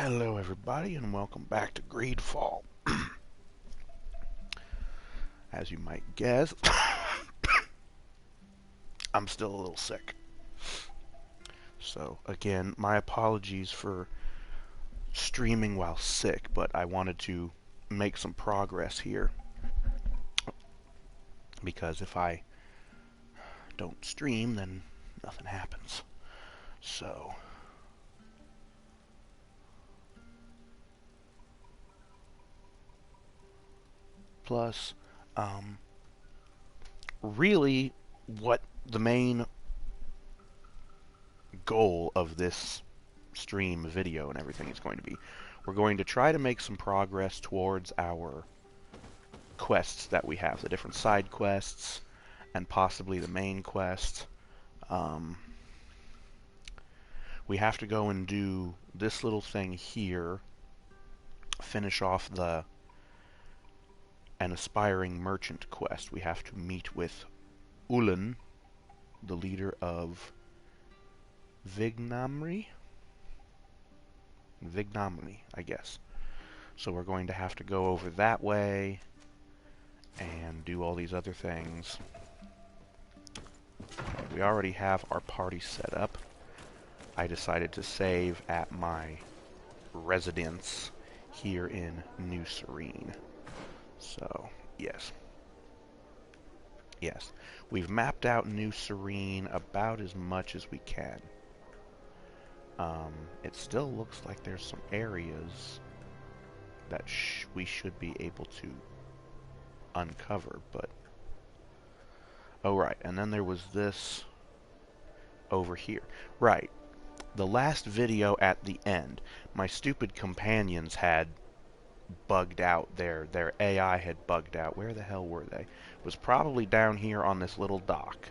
Hello everybody and welcome back to Greedfall. As you might guess, I'm still a little sick. So again, my apologies for streaming while sick, but I wanted to make some progress here. Because if I don't stream, then nothing happens. So plus, really what the main goal of this stream video and everything is going to be, we're going to try to make some progress towards our quests that we have, the different side quests and possibly the main quest. We have to go and do this little thing here, finish off an aspiring merchant quest. We have to meet with Ulan, the leader of Vignamri, I guess. So we're going to have to go over that way and do all these other things. We already have our party set up. I decided to save at my residence here in New Serene. So, yes. Yes. We've mapped out New Serene about as much as we can. It still looks like there's some areas that we should be able to uncover, but... Oh, right, and then there was this over here. Right. The last video at the end, my stupid companions had bugged out. Their AI had bugged out. Where the hell were they? It was probably down here on this little dock.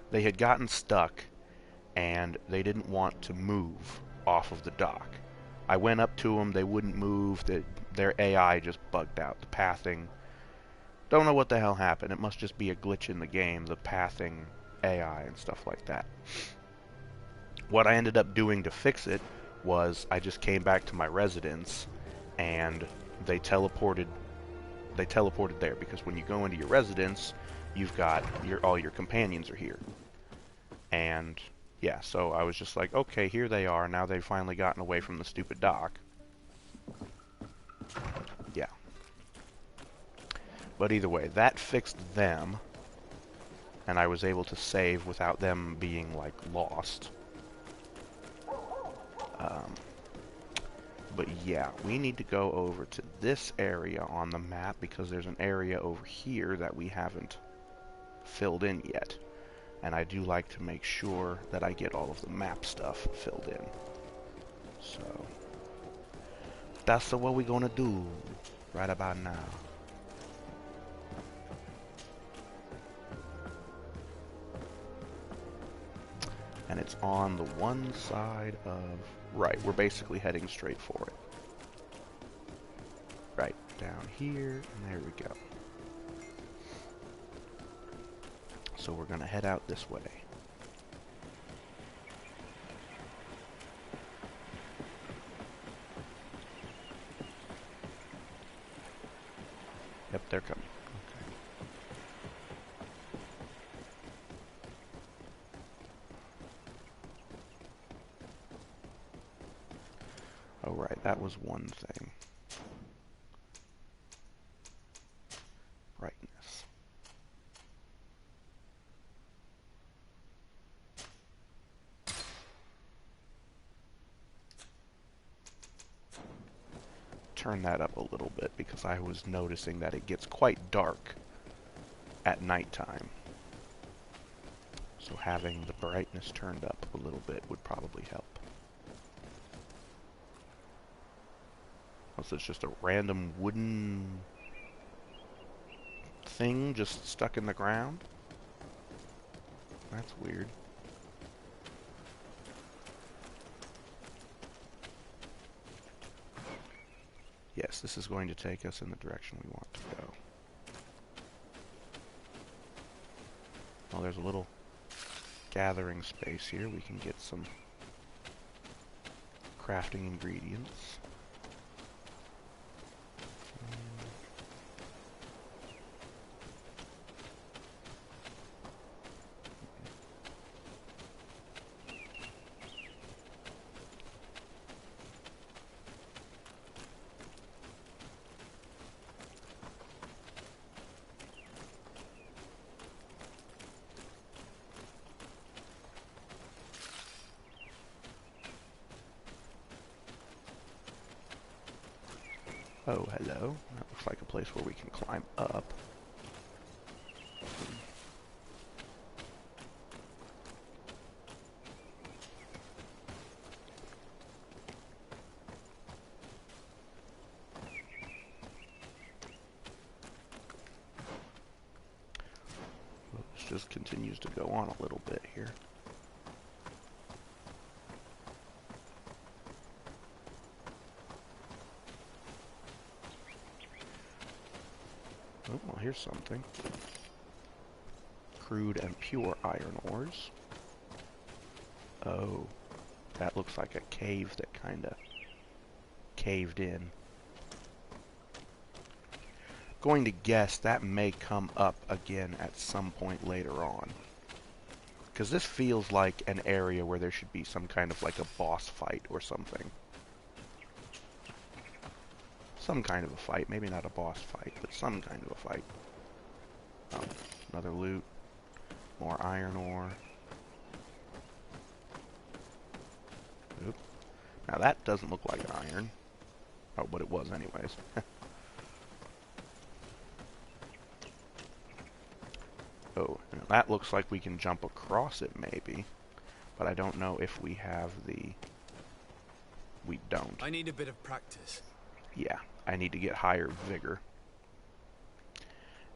They had gotten stuck, and they didn't want to move off of the dock. I went up to them. They wouldn't move. Their AI just bugged out. The pathing... Don't know what the hell happened. It must just be a glitch in the game, the pathing AI and stuff like that. What I ended up doing to fix it was I just came back to my residence and they teleported there, because when you go into your residence, you've got all your companions are here. And yeah, so I was just like, okay, here they are. Now they've finally gotten away from the stupid dock. Yeah. But either way, that fixed them, and I was able to save without them being, like, lost. But yeah, we need to go over to this area on the map, because there's an area over here that we haven't filled in yet. And I do like to make sure that I get all of the map stuff filled in. So, that's what we're gonna do right about now. And it's on the one side of... Right, we're basically heading straight for it. Right, down here, and there we go. So we're going to head out this way. Yep, they're coming. Oh, right, that was one thing. Brightness. Turn that up a little bit, because I was noticing that it gets quite dark at nighttime. So having the brightness turned up a little bit would probably help. So it's just a random wooden thing just stuck in the ground? That's weird. Yes, this is going to take us in the direction we want to go. Well, there's a little gathering space here. We can get some crafting ingredients. Oh, hello. That looks like a place where we can climb up. Well, this just continues to go on a little bit here. Oh, well, here's something. Crude and pure iron ores. Oh, that looks like a cave that kind of caved in. Going to guess that may come up again at some point later on. Because this feels like an area where there should be some kind of like a boss fight or something. Some kind of a fight. Maybe not a boss fight, but some kind of a fight. Oh, another loot. More iron ore. Oop. Now that doesn't look like iron. Oh, but it was anyways. Oh, and that looks like we can jump across it maybe. But I don't know if we have the... We don't. I need a bit of practice. Yeah, I need to get higher vigor.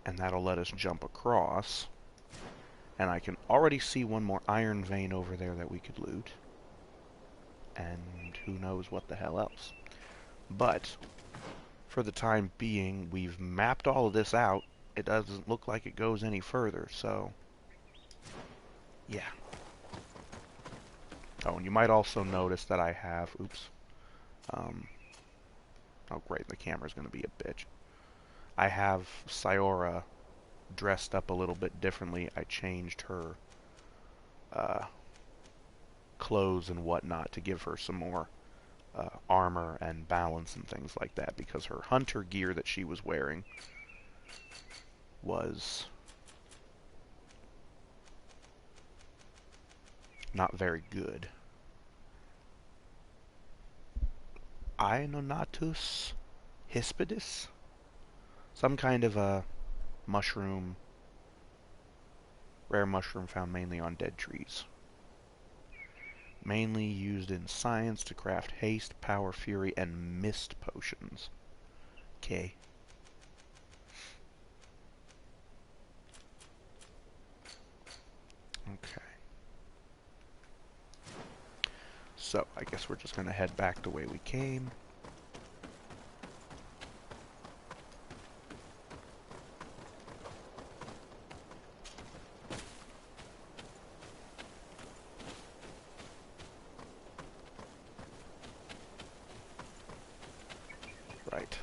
And that'll let us jump across. And I can already see one more iron vein over there that we could loot. And who knows what the hell else. But, for the time being, we've mapped all of this out. It doesn't look like it goes any further, so... yeah. Oh, and you might also notice that I have... Oops. Oh, great, the camera's going to be a bitch. I have Sayora dressed up a little bit differently. I changed her clothes and whatnot to give her some more armor and balance and things like that, because her hunter gear that she was wearing was not very good. Iononatus hispidus? Some kind of a mushroom, rare mushroom found mainly on dead trees. Mainly used in science to craft haste, power, fury, and mist potions. Okay. Okay. So, I guess we're just going to head back the way we came. Right.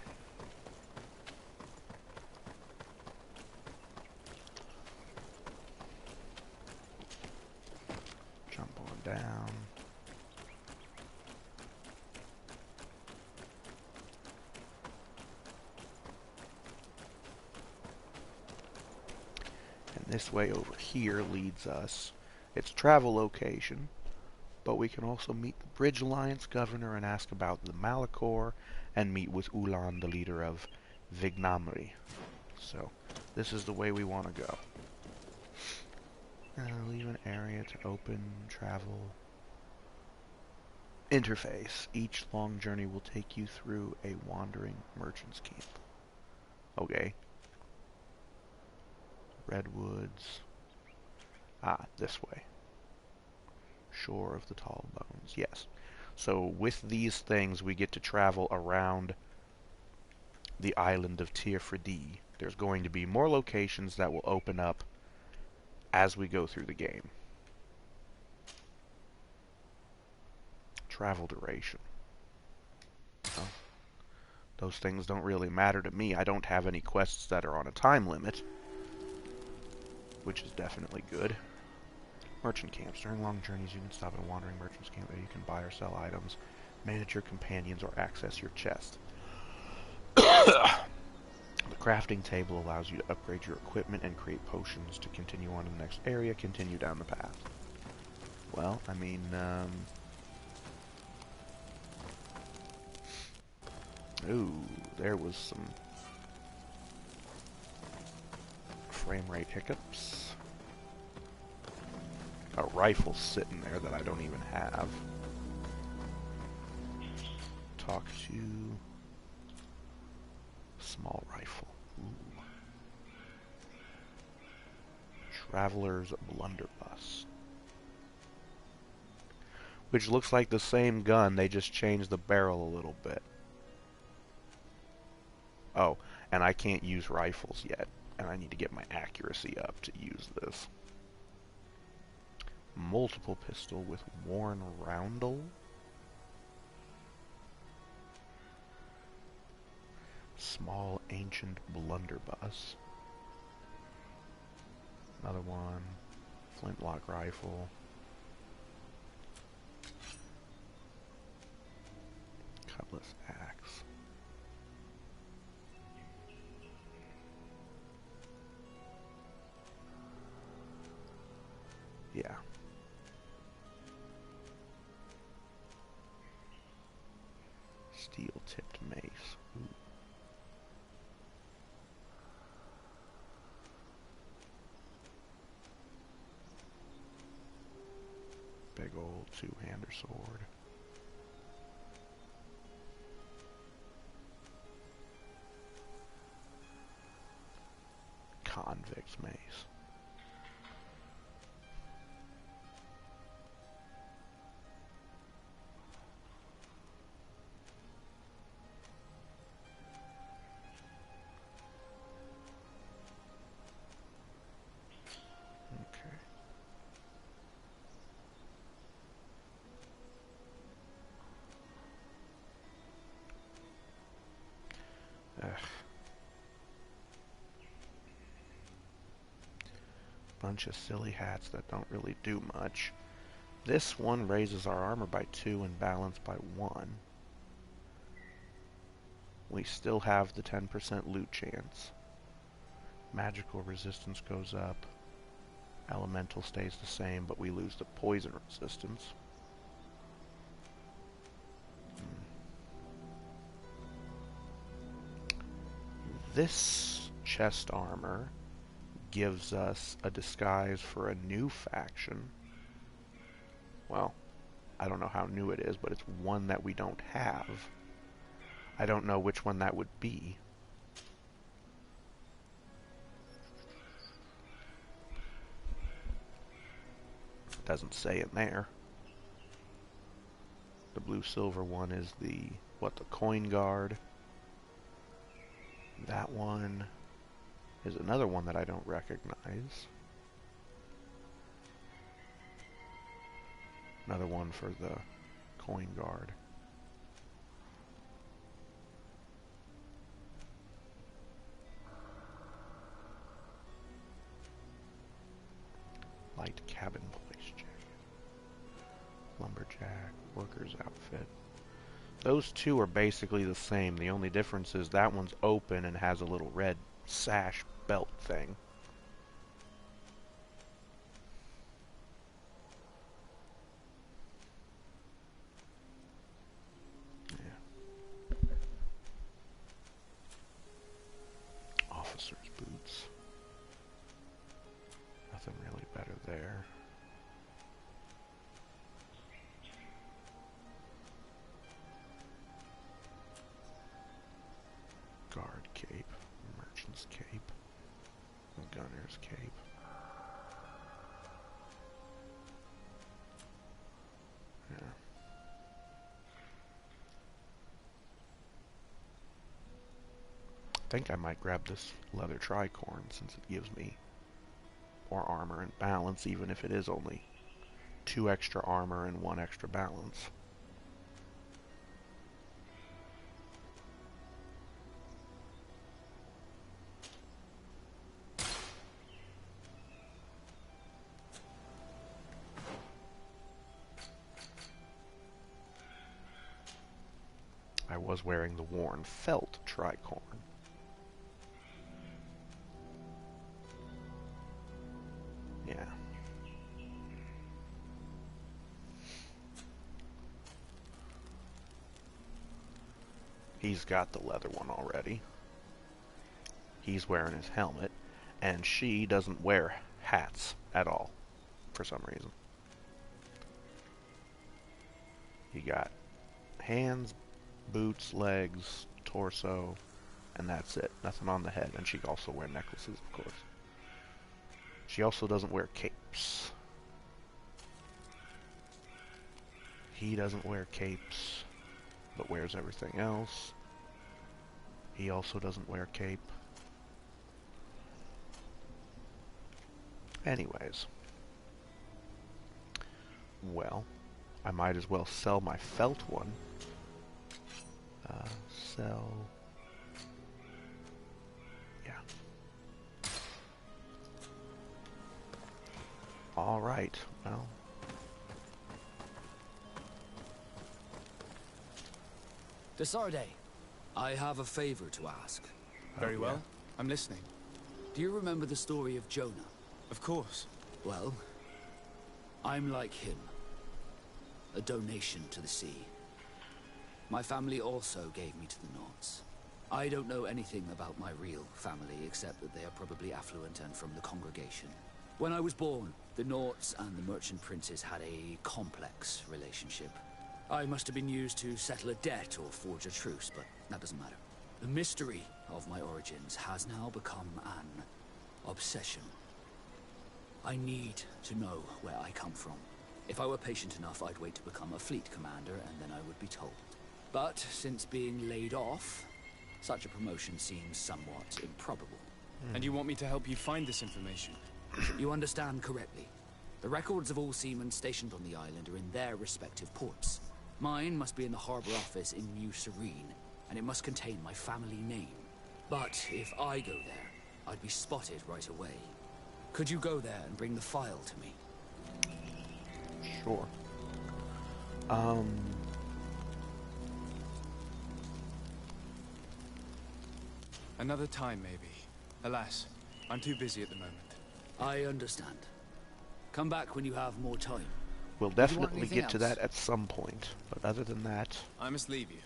Jump on down. And this way over here leads us. It's a travel location, but we can also meet the Bridge Alliance governor and ask about the Malachor, and meet with Ulan, the leader of Vignamri. So, this is the way we want to go. Leave an area to open, travel. Interface. Each long journey will take you through a wandering merchant's camp. Okay. Redwoods. Ah, this way. Shore of the Tall Bones. Yes. So with these things, we get to travel around the island of Tirfredi. There's going to be more locations that will open up as we go through the game. Travel duration. Well, those things don't really matter to me. I don't have any quests that are on a time limit, which is definitely good. Merchant camps. During long journeys, you can stop at a wandering merchant's camp where you can buy or sell items, manage your companions, or access your chest. The crafting table allows you to upgrade your equipment and create potions to continue on to the next area, continue down the path. Well, I mean, ooh, there was some frame rate hiccups. A rifle sitting there that I don't even have. Talk to small rifle. Ooh. Traveler's blunderbuss. Which looks like the same gun, they just changed the barrel a little bit. Oh, and I can't use rifles yet, and I need to get my accuracy up to use this. Multiple pistol with worn roundel. Small ancient blunderbuss. Another one. Flintlock rifle. Cutlass axe. Yeah. Steel-tipped mace. Ooh. Big old two-hander sword. Convict's mace. Ugh. Bunch of silly hats that don't really do much. This one raises our armor by 2 and balance by 1. We still have the 10% loot chance. Magical resistance goes up. Elemental stays the same, but we lose the poison resistance. This chest armor gives us a disguise for a new faction. Well, I don't know how new it is, but it's one that we don't have. I don't know which one that would be. It doesn't say in there. The blue-silver one is the coin guard. That one is another one that I don't recognize. Another one for the coin guard. Light cabin boy's jacket. Lumberjack, worker's outfit. Those two are basically the same. The only difference is that one's open and has a little red sash belt thing. Yeah. Officer's boots. Nothing really better there. Guard cape, merchant's cape, gunner's cape. Yeah. I think I might grab this leather tricorn since it gives me more armor and balance, even if it is only 2 extra armor and 1 extra balance. I was wearing the worn felt tricorn. Yeah. He's got the leather one already. He's wearing his helmet, and she doesn't wear hats at all, for some reason. You got hands, boots, legs, torso, and that's it. Nothing on the head, and she also wears necklaces, of course. She also doesn't wear capes. He doesn't wear capes, but wears everything else. He also doesn't wear cape. Anyways. Well, I might as well sell my felt one. Sell... Yeah. Alright, well... Desarde, I have a favor to ask. Very well. I'm listening. Do you remember the story of Jonah? Of course. Well, I'm like him. A donation to the sea. My family also gave me to the Nords. I don't know anything about my real family, except that they are probably affluent and from the congregation. When I was born, the Nords and the merchant princes had a complex relationship. I must have been used to settle a debt or forge a truce, but that doesn't matter. The mystery of my origins has now become an obsession. I need to know where I come from. If I were patient enough, I'd wait to become a fleet commander, and then I would be told. But since being laid off, such a promotion seems somewhat improbable. And you want me to help you find this information? You understand correctly. The records of all seamen stationed on the island are in their respective ports. Mine must be in the harbor office in New Serene, and it must contain my family name. But if I go there, I'd be spotted right away. Could you go there and bring the file to me? Sure. Another time, maybe. Alas, I'm too busy at the moment. I understand. Come back when you have more time. We'll definitely get to that at some point, but other than that... I must leave you.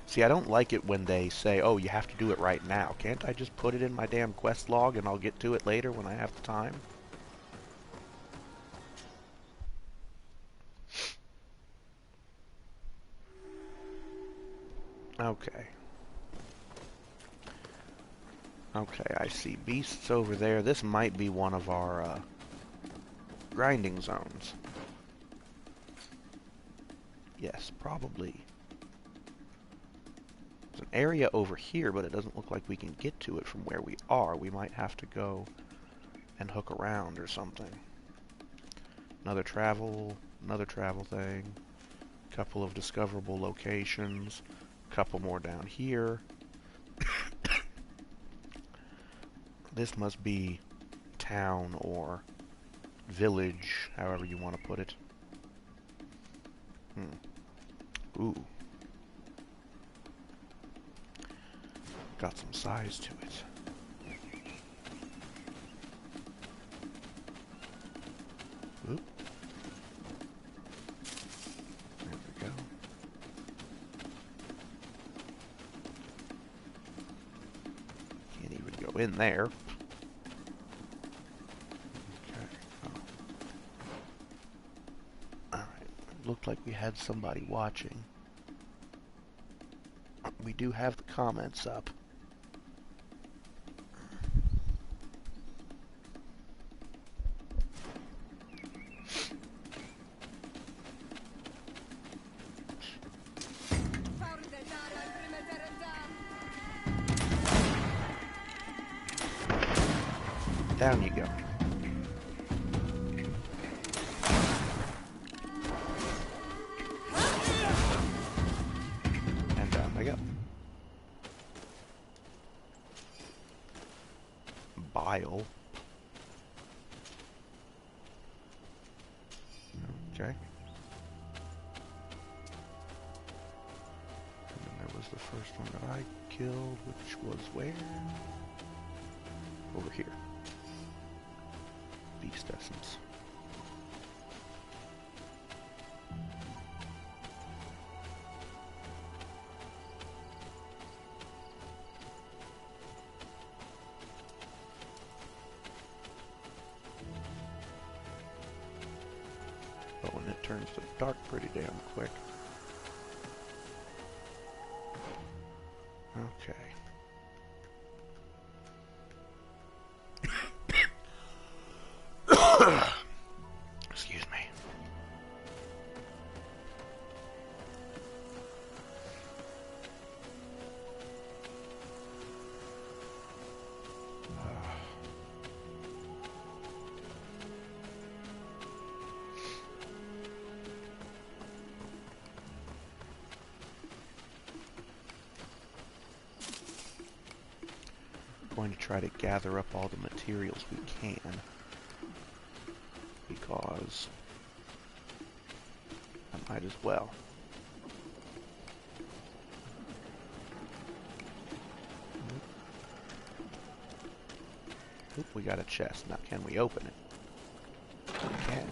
See, I don't like it when they say, oh, you have to do it right now. Can't I just put it in my damn quest log and I'll get to it later when I have the time? Okay. Okay, I see beasts over there. This might be one of our grinding zones. Yes, probably. There's an area over here, but it doesn't look like we can get to it from where we are. We might have to go and hook around or something. Another travel thing. Couple of discoverable locations. Couple more down here. This must be town or village, however you want to put it. Ooh. Got some size to it. Oop. There we go. Can't even go in there. Looked like we had somebody watching. We do have the comments up. Down you go. Bile. Okay. first one that I killed, which was where? Over here. Beast essence. Oh, and it turns to dark pretty damn quick. Okay. Excuse me. Going to try to gather up all the materials we can, because I might as well. Oop, we got a chest. Now can we open it? We can.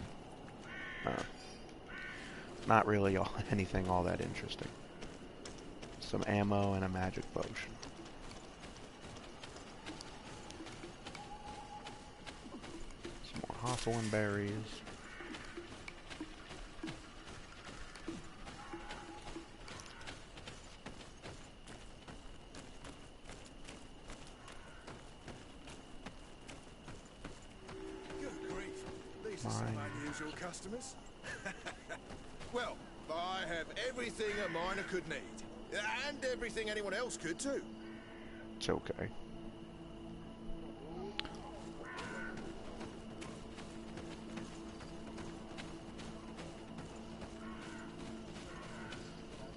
Not really anything all that interesting. Some ammo and a magic potion. Hawthorn berries. Good grief. These are some unusual customers. Well, I have everything a miner could need. And everything anyone else could too. It's okay.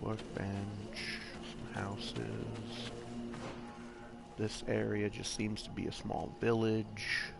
Workbench, some houses. This area just seems to be a small village.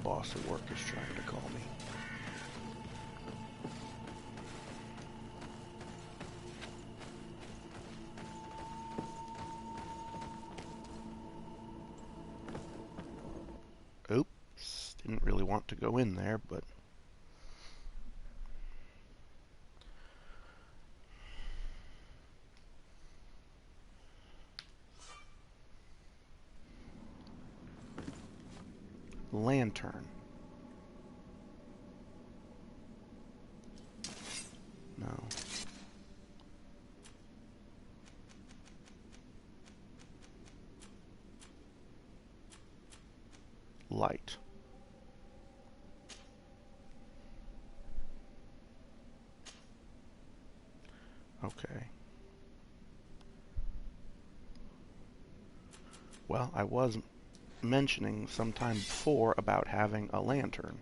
Boss at work is trying to call me. Oops, didn't really want to go in there, but lantern. No. Light. Okay. Well, I was mentioning sometime before about having a lantern.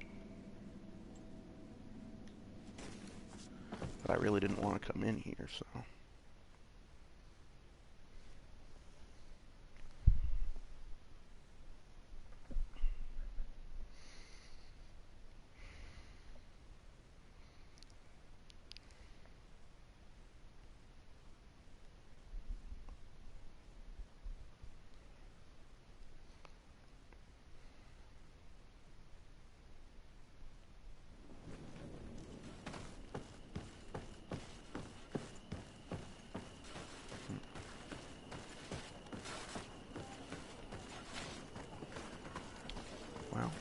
But I really didn't want to come in here, so... Well.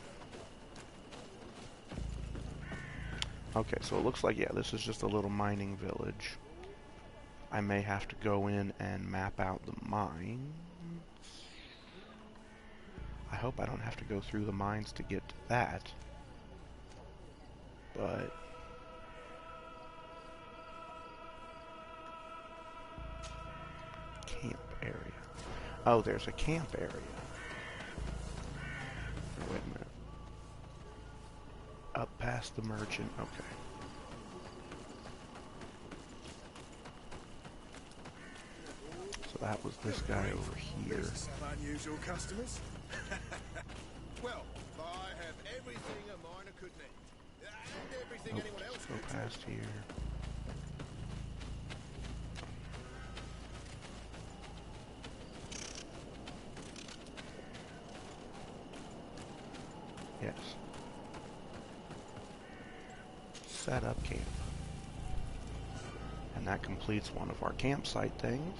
Okay, so it looks like, yeah, this is just a little mining village. I may have to go in and map out the mines. I hope I don't have to go through the mines to get to that. But camp area. Oh, there's a camp area. Wait a minute. Up past the merchant. Okay. So that was this guy over here. Some unusual customers. Well, I have everything a miner could need. And everything anyone else Go could past here. Yes. Set up camp. And that completes one of our campsite things.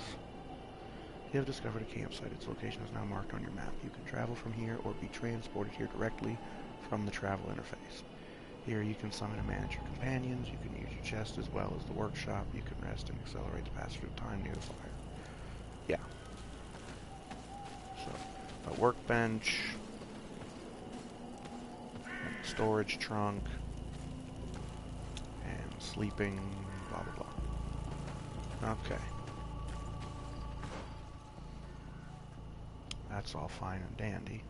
You have discovered a campsite. Its location is now marked on your map. You can travel from here or be transported here directly from the travel interface. Here you can summon and manage your companions. You can use your chest as well as the workshop. You can rest and accelerate the passage of time near the fire. Yeah. So, a workbench, and storage trunk, and sleeping, blah blah blah. Okay. That's all fine and dandy.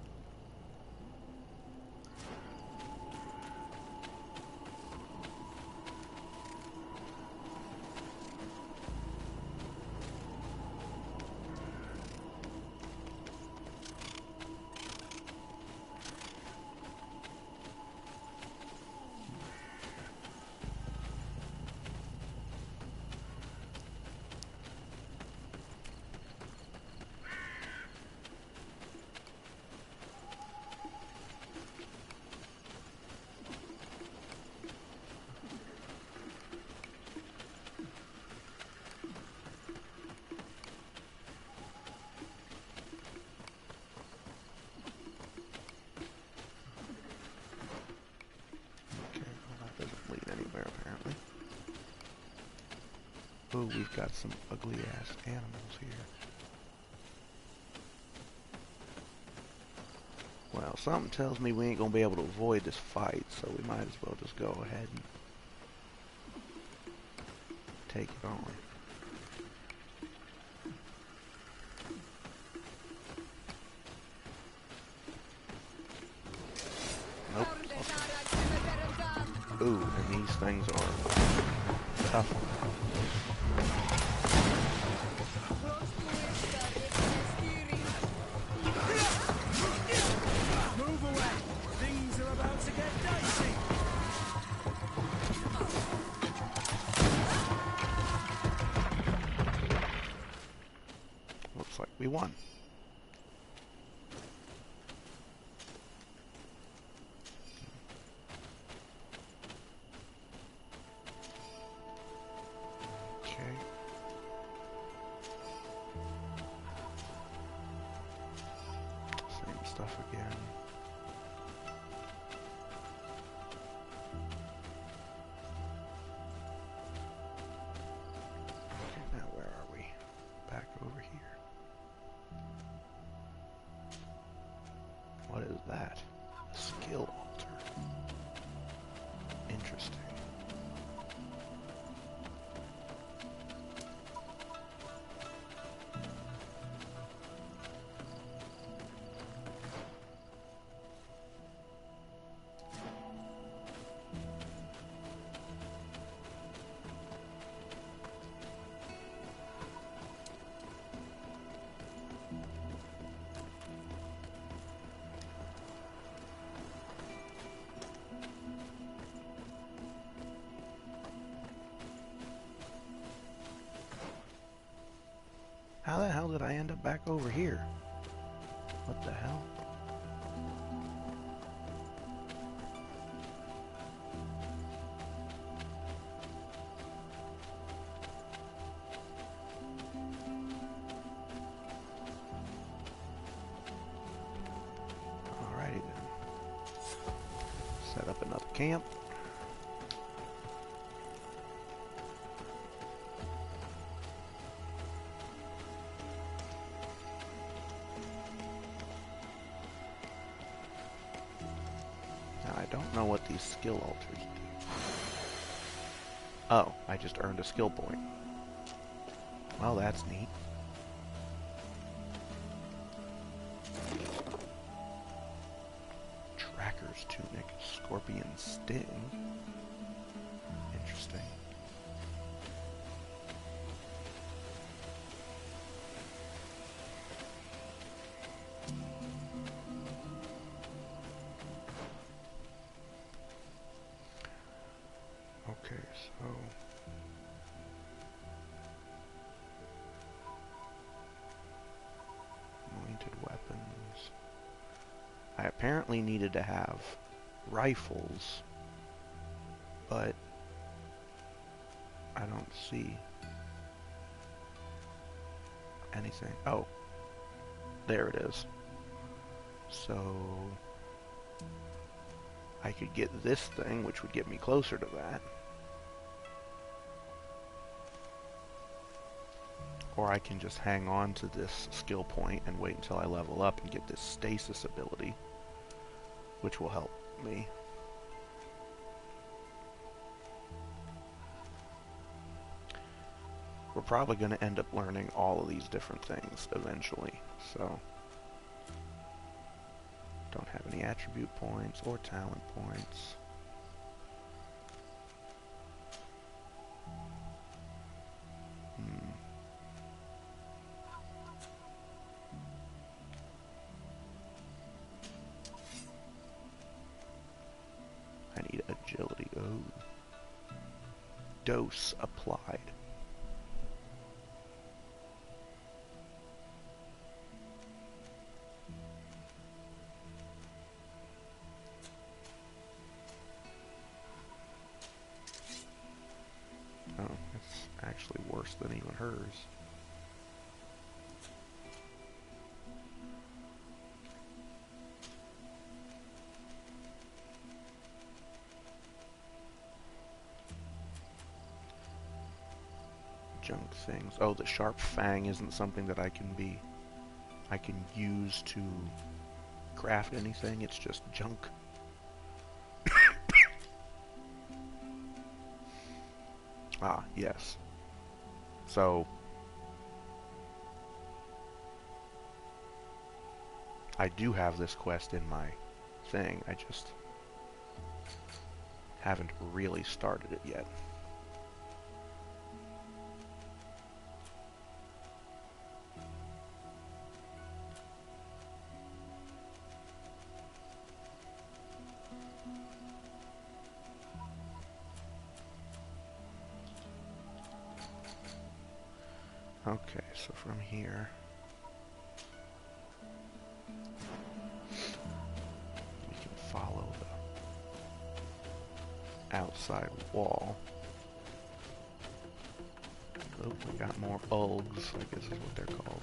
Ooh, we've got some ugly-ass animals here. Well, something tells me we ain't gonna be able to avoid this fight, so we might as well just go ahead and take it on. Nope. Okay. Ooh, and these things are tough. Move away! Things are about to get dicey! Looks like we won. Okay. Same stuff again. Okay, now where are we? Back over here. What is that? A skill altar. Interesting. How the hell did I end up back over here? What the hell? Alrighty then. Set up another camp. don't know what these skill alters do. Oh, I just earned a skill point. Well, that's neat. Tracker's Tunic, Scorpion Sting. Interesting. Okay, so anointed weapons. I apparently needed to have rifles, but I don't see anything. Oh, there it is. So I could get this thing, which would get me closer to that. Or I can just hang on to this skill point and wait until I level up and get this stasis ability, which will help me. We're probably going to end up learning all of these different things eventually, so don't have any attribute points or talent points. I need agility. Oh. Dose applied. Oh, it's actually worse than even hers. Junk things. Oh, the sharp fang isn't something that I can use to craft anything. It's just junk. Ah, yes. So I do have this quest in my thing. I just haven't really started it yet. Okay, so from here we can follow the outside wall. Oh, we got more ulgs, I guess is what they're called.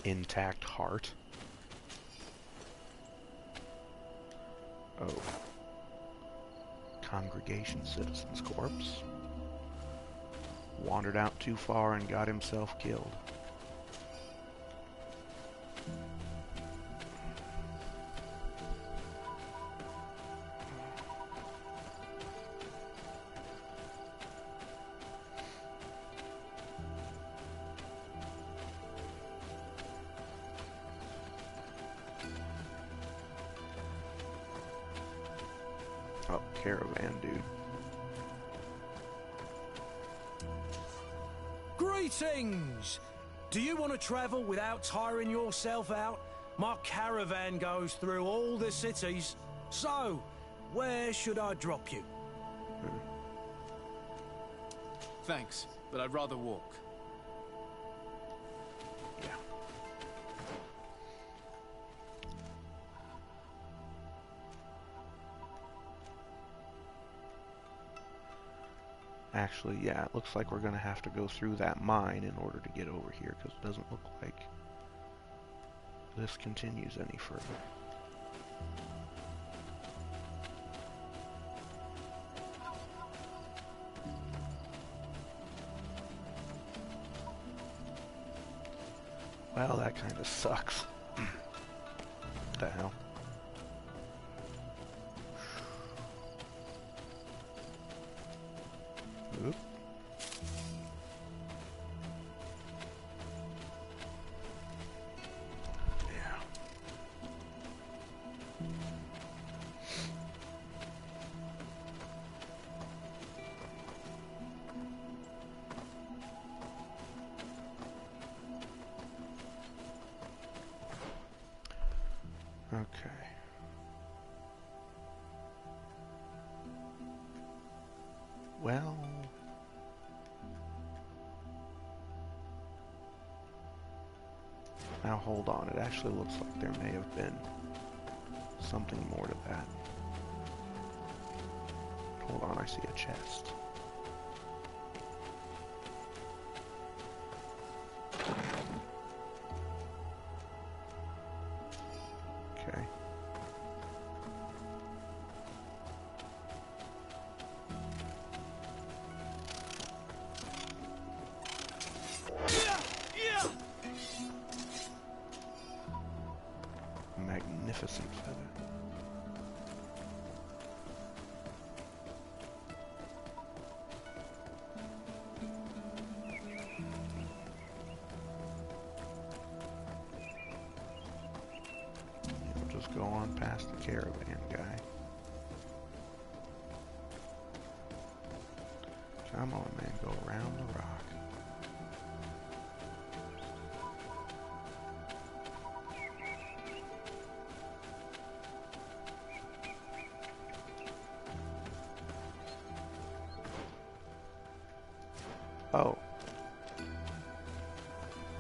Intact heart. Oh. Congregation Citizen's corpse. Wandered out too far and got himself killed. Oh, caravan dude. Greetings! Do you want to travel without tiring yourself out? My caravan goes through all the cities. So, where should I drop you? Thanks, but I'd rather walk. Yeah. Actually, yeah, it looks like we're going to have to go through that mine in order to get over here, because it doesn't look like this continues any further. Well, that kind of sucks. What the hell? Oop. Yeah. Okay. Well, now hold on. It actually looks like there may have been something more to that. Hold on, I see a chest. Okay. Magnificent feather. We'll just go on past the caravan guy. Come on, man, go around the rock. Oh.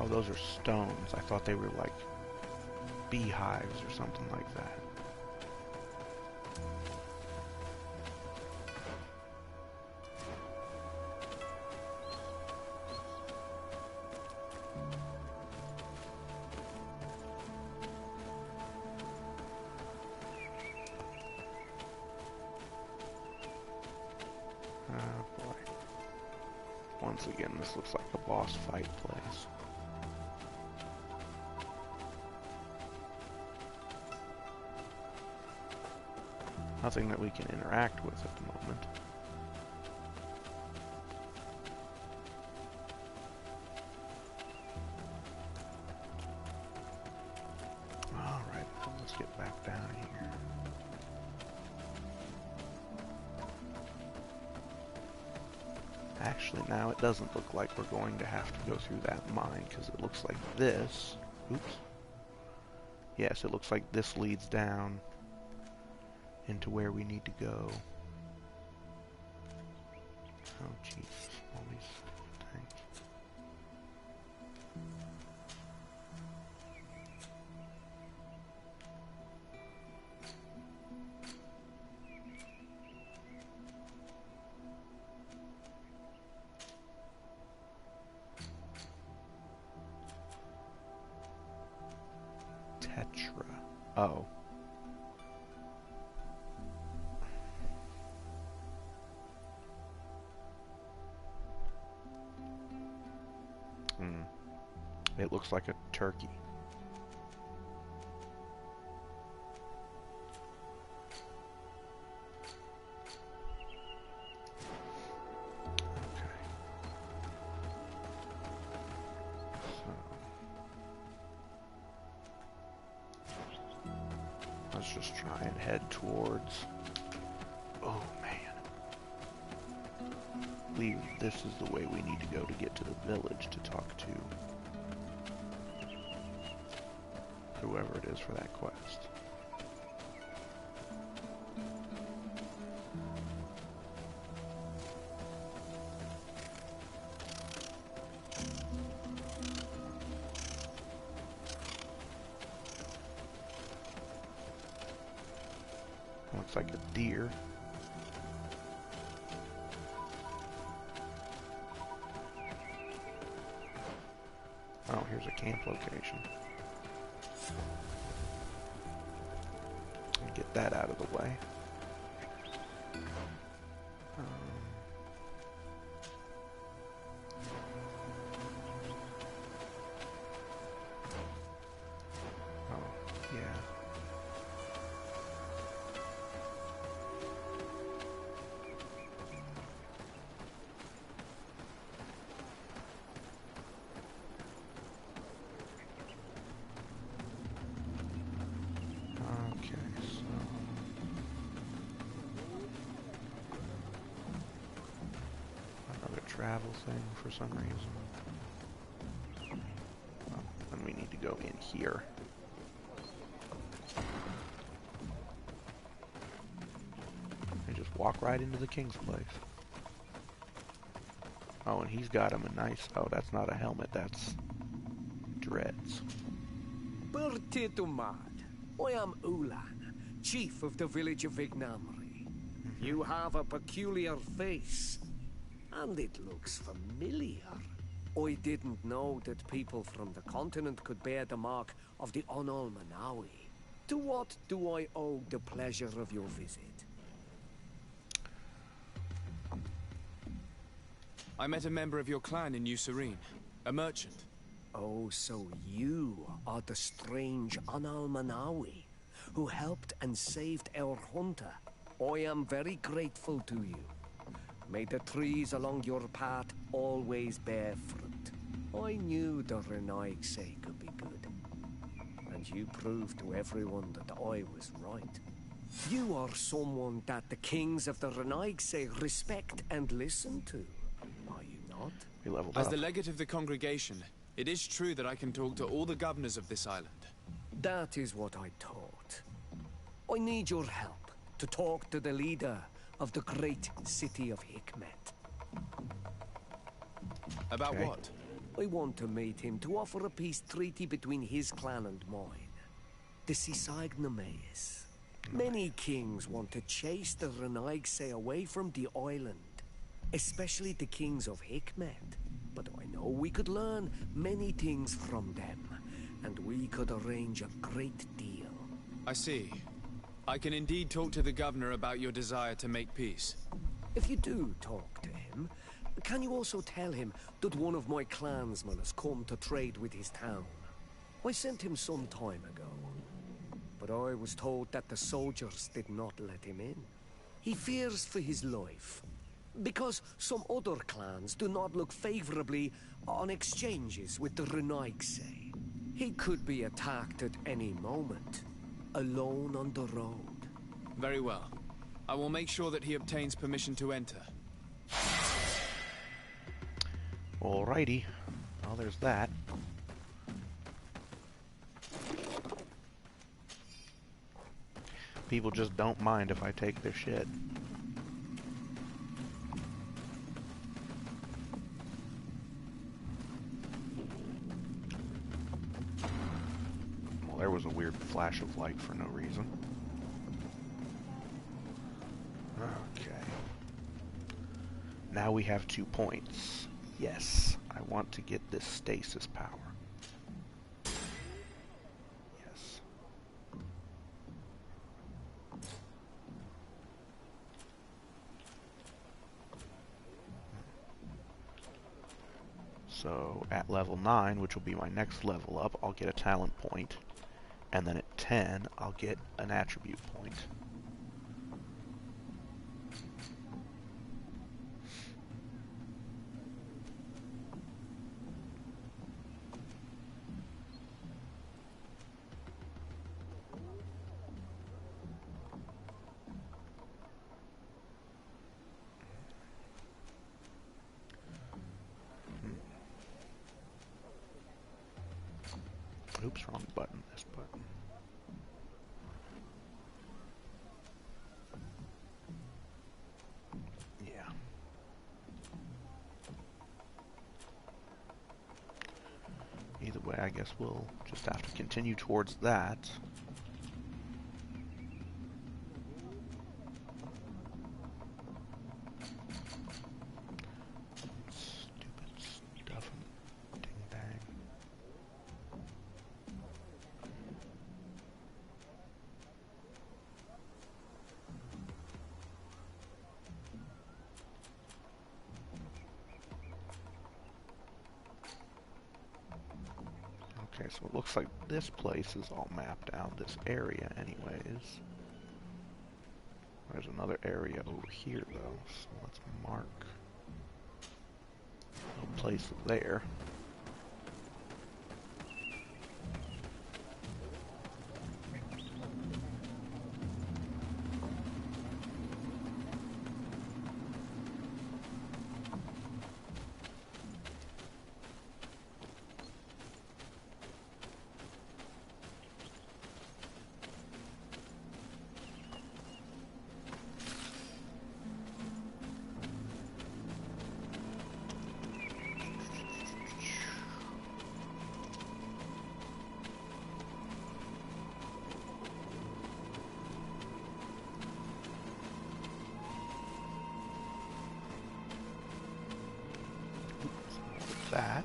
Oh, those are stones. I thought they were like beehives or something like that. Oh boy. Once again, this looks like a boss fight place. Nothing that we can interact with at the moment. Alright, let's get back down here. Actually, now it doesn't look like we're going to have to go through that mine, because it looks like this... Oops. Yes, it looks like this leads down into where we need to go. Oh, jeez. All these things. Tetra. Oh. It looks like a turkey. Okay. So let's just try and head towards... Oh man. This is the way we need to go to get to the village to talk to whoever it is for that quest. Looks like a deer. Oh, here's a camp location. Get that out of the way. Oh, yeah. Okay, so another travel thing for some reason. Oh, and we need to go in here. And just walk right into the king's place. Oh, and he's got him a nice... Oh, that's not a helmet, that's dreads. Bertitumad. I am Ulan, chief of the village of Ignamri. You have a peculiar face, and it looks familiar. I didn't know that people from the continent could bear the mark of the Onol Manawi. To what do I owe the pleasure of your visit? I met a member of your clan in New Serene, a merchant. Oh, so you are the strange Onol Manawi who helped and saved our hunter. I am very grateful to you. May the trees along your path always bear fruit. I knew the Renaigse could be good. And you proved to everyone that I was right. You are someone that the kings of the Renaigse respect and listen to. Are you not? We leveled As up. the legate of the congregation, it is true that I can talk to all the governors of this island. That is what I thought. I need your help to talk to the leader of the great city of Hikmet. About Okay. what? I want to meet him to offer a peace treaty between his clan and mine. The Sisagnameis. Many kings want to chase the Renaigse away from the island, especially the kings of Hikmet. But I know we could learn many things from them, and we could arrange a great deal. I see. I can indeed talk to the governor about your desire to make peace. If you do talk to him, can you also tell him that one of my clansmen has come to trade with his town? I sent him some time ago, but I was told that the soldiers did not let him in. He fears for his life, because some other clans do not look favorably on exchanges with the Renaigse. He could be attacked at any moment, alone on the road. Very well. I will make sure that he obtains permission to enter. Alrighty. Well, there's that. People just don't mind if I take their shit. Well, there was a weird flash of light for no reason. Okay. Now we have 2 points. Yes, I want to get this stasis power. Yes. So at level 9, which will be my next level up, I'll get a talent point. And then at 10, I'll get an attribute point. Oops, wrong button, this button. Yeah. Either way, I guess we'll just have to continue towards that. Stupid stuff and ding-dang. so it looks like this place is all mapped out, this area anyways. There's another area over here though, so let's mark a place there. That.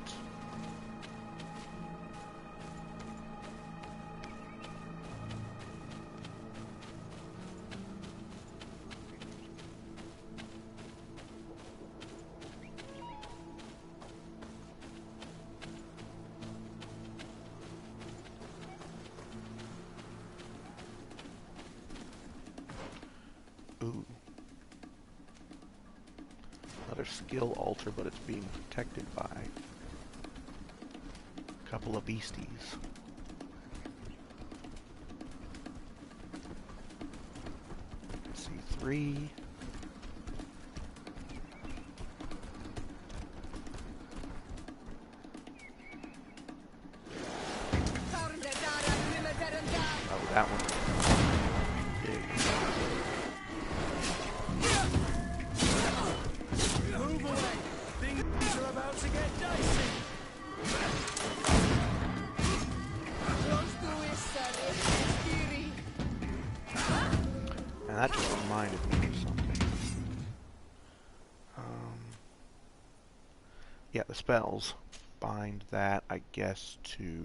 Ooh. Another skill altar, but it's being protected by a couple of beasties. C3. Oh, that one. Big. Move away! Things are about to get dicey! And that just reminded me of something. Yeah, the spells. Bind that, I guess, to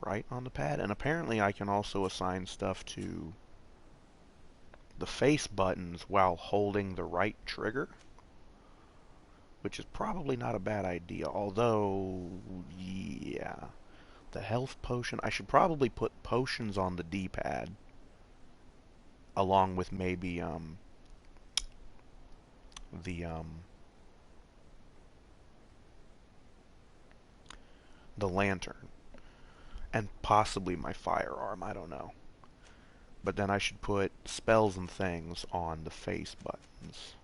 right on the pad. And apparently I can also assign stuff to the face buttons while holding the right trigger, which is probably not a bad idea. Although, yeah, the health potion, I should probably put potions on the D-pad along with maybe the lantern and possibly my firearm, I don't know. But then I should put spells and things on the face buttons.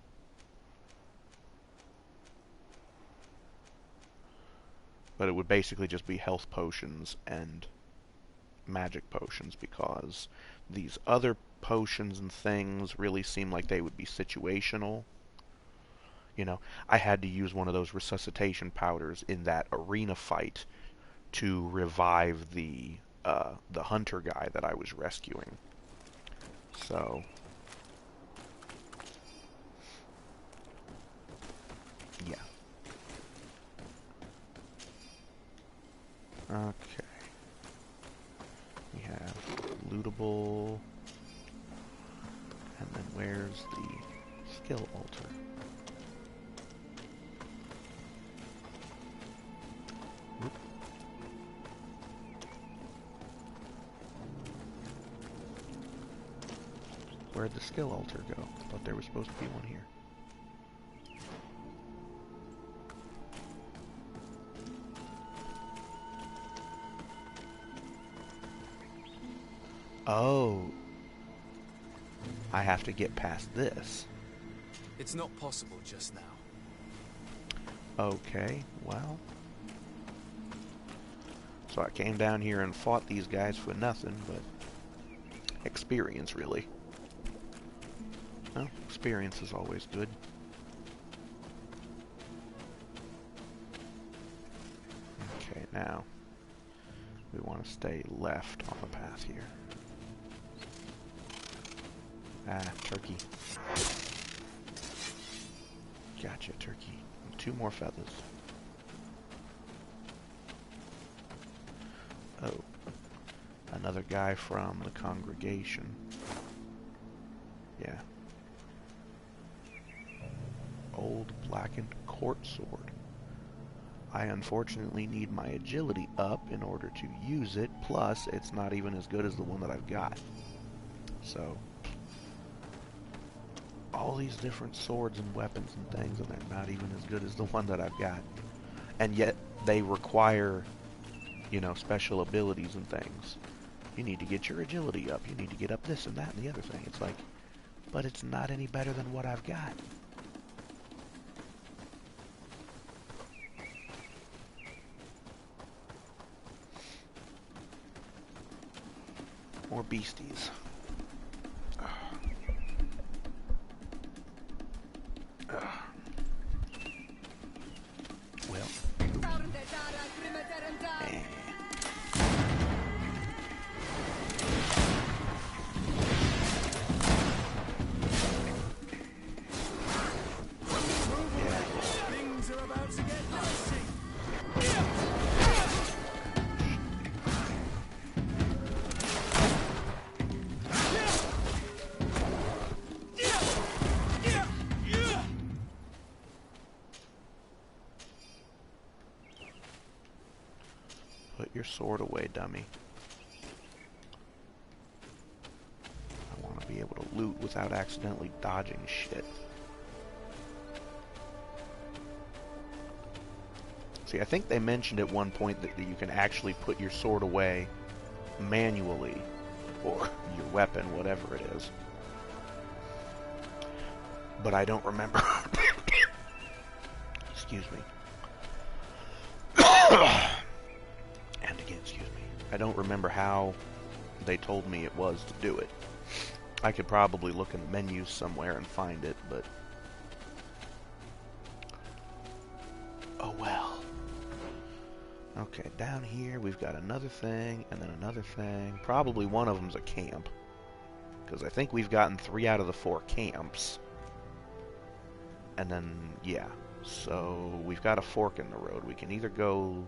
But it would basically just be health potions and magic potions, because these other potions and things really seem like they would be situational. You know, I had to use one of those resuscitation powders in that arena fight to revive the hunter guy that I was rescuing. So, yeah. Okay. We have lootable, and then where's the skill altar? Whoop. Where'd the skill altar go? Thought there was supposed to be one here. Oh. I have to get past this. It's not possible just now. Okay, well. So I came down here and fought these guys for nothing, but experience, really. Well, experience is always good. Okay, now we want to stay left on the path here. Ah, turkey. Gotcha, turkey. 2 more feathers. Oh, another guy from the congregation. Yeah. Old blackened court sword. I unfortunately need my agility up in order to use it, plus it's not even as good as the one that I've got. So, all these different swords and weapons and things, and they're not even as good as the one that I've got. And yet, they require, you know, special abilities and things. You need to get your agility up, you need to get up this and that and the other thing. It's like, but it's not any better than what I've got. More beasties. Well. Things are about to get dicey. Put your sword away, dummy. I want to be able to loot without accidentally dodging shit. See, I think they mentioned at one point that you can actually put your sword away manually, or your weapon, whatever it is. But I don't remember. Excuse me. And again, excuse me. I don't remember how they told me it was to do it. I could probably look in the menus somewhere and find it, but... oh well. Okay, down here we've got another thing, and then another thing. Probably one of them's a camp. Because I think we've gotten 3 out of the 4 camps. And then, yeah. So, we've got a fork in the road. We can either go...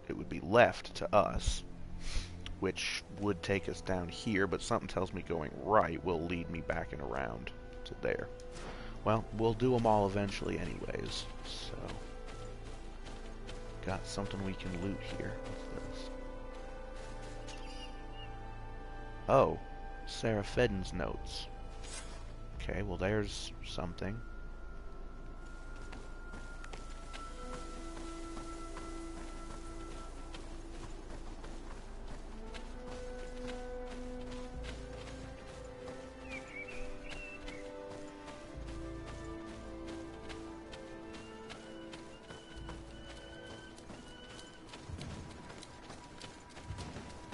it would be left to us, which would take us down here, but something tells me going right will lead me back and around to there. Well, we'll do them all eventually anyways, so... got something we can loot here. What's this? Oh, Sarah Fedden's notes. Okay, well there's something.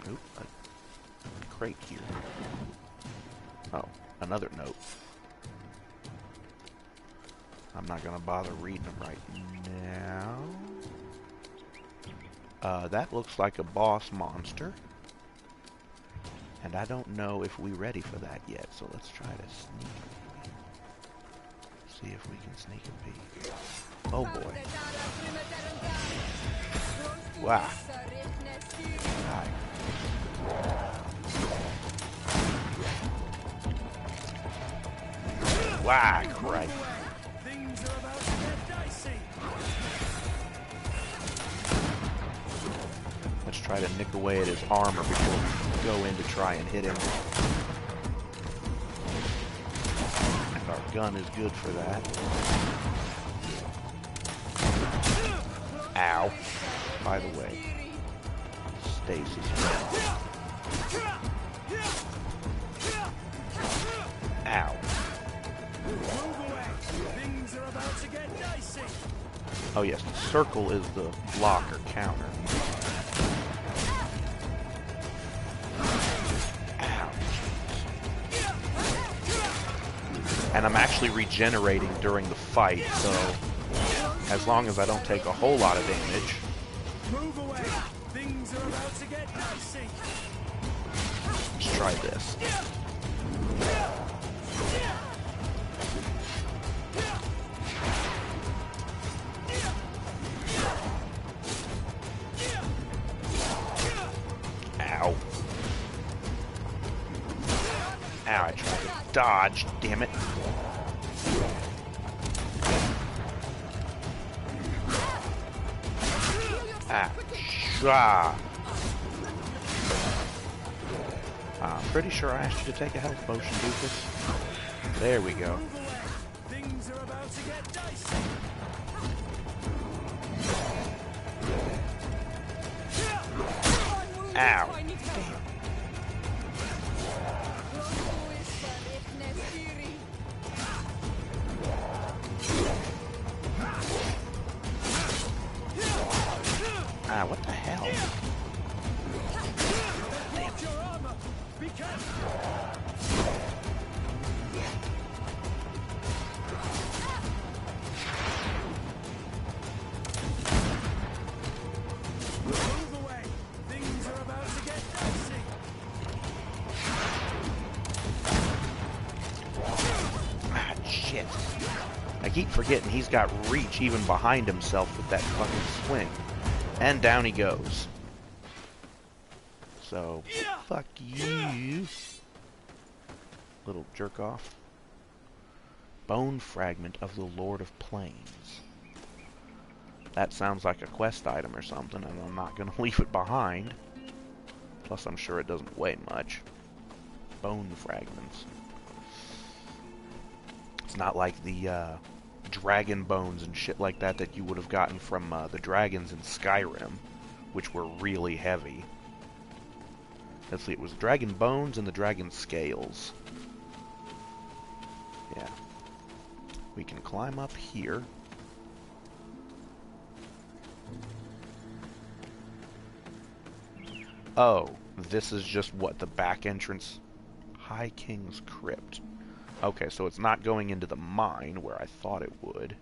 Oop, a crate here. Oh, another note. I'm not gonna bother reading them right now. That looks like a boss monster. And I don't know if we're ready for that yet, so let's try to sneak. See if we can sneak a peek. Oh boy. Wow. Hi. Wow, Christ. Things are about to get dicey. Let's try to nick away at his armor before we go in to try and hit him. And our gun is good for that. Ow. By the way, Stasis. Ow. Things are about to get dicey. Oh yes, the circle is the block or counter. Ow. And I'm actually regenerating during the fight, so as long as I don't take a whole lot of damage. Move away. Things are about to get dicey. Let's try this. Ow. Ow, I tried to dodge, damn it. Ah! I'm pretty sure I asked you to take a health potion, Doofus. There we go. Things are about to get dicey. Ow. Ah, what the hell? Move away. Things are about to get dicey. Ah, shit. I keep forgetting he's got reach even behind himself with that fucking swing. And down he goes. So, fuck you. Little jerk off. Bone fragment of the Lord of Plains. That sounds like a quest item or something, and I'm not going to leave it behind. Plus, I'm sure it doesn't weigh much. Bone fragments. It's not like the dragon bones and shit like that that you would have gotten from the dragons in Skyrim, which were really heavy. Let's see, it was dragon bones and the dragon scales. Yeah. We can climb up here. Oh, this is just what, the back entrance? High King's Crypt. Okay, so it's not going into the mine where I thought it would.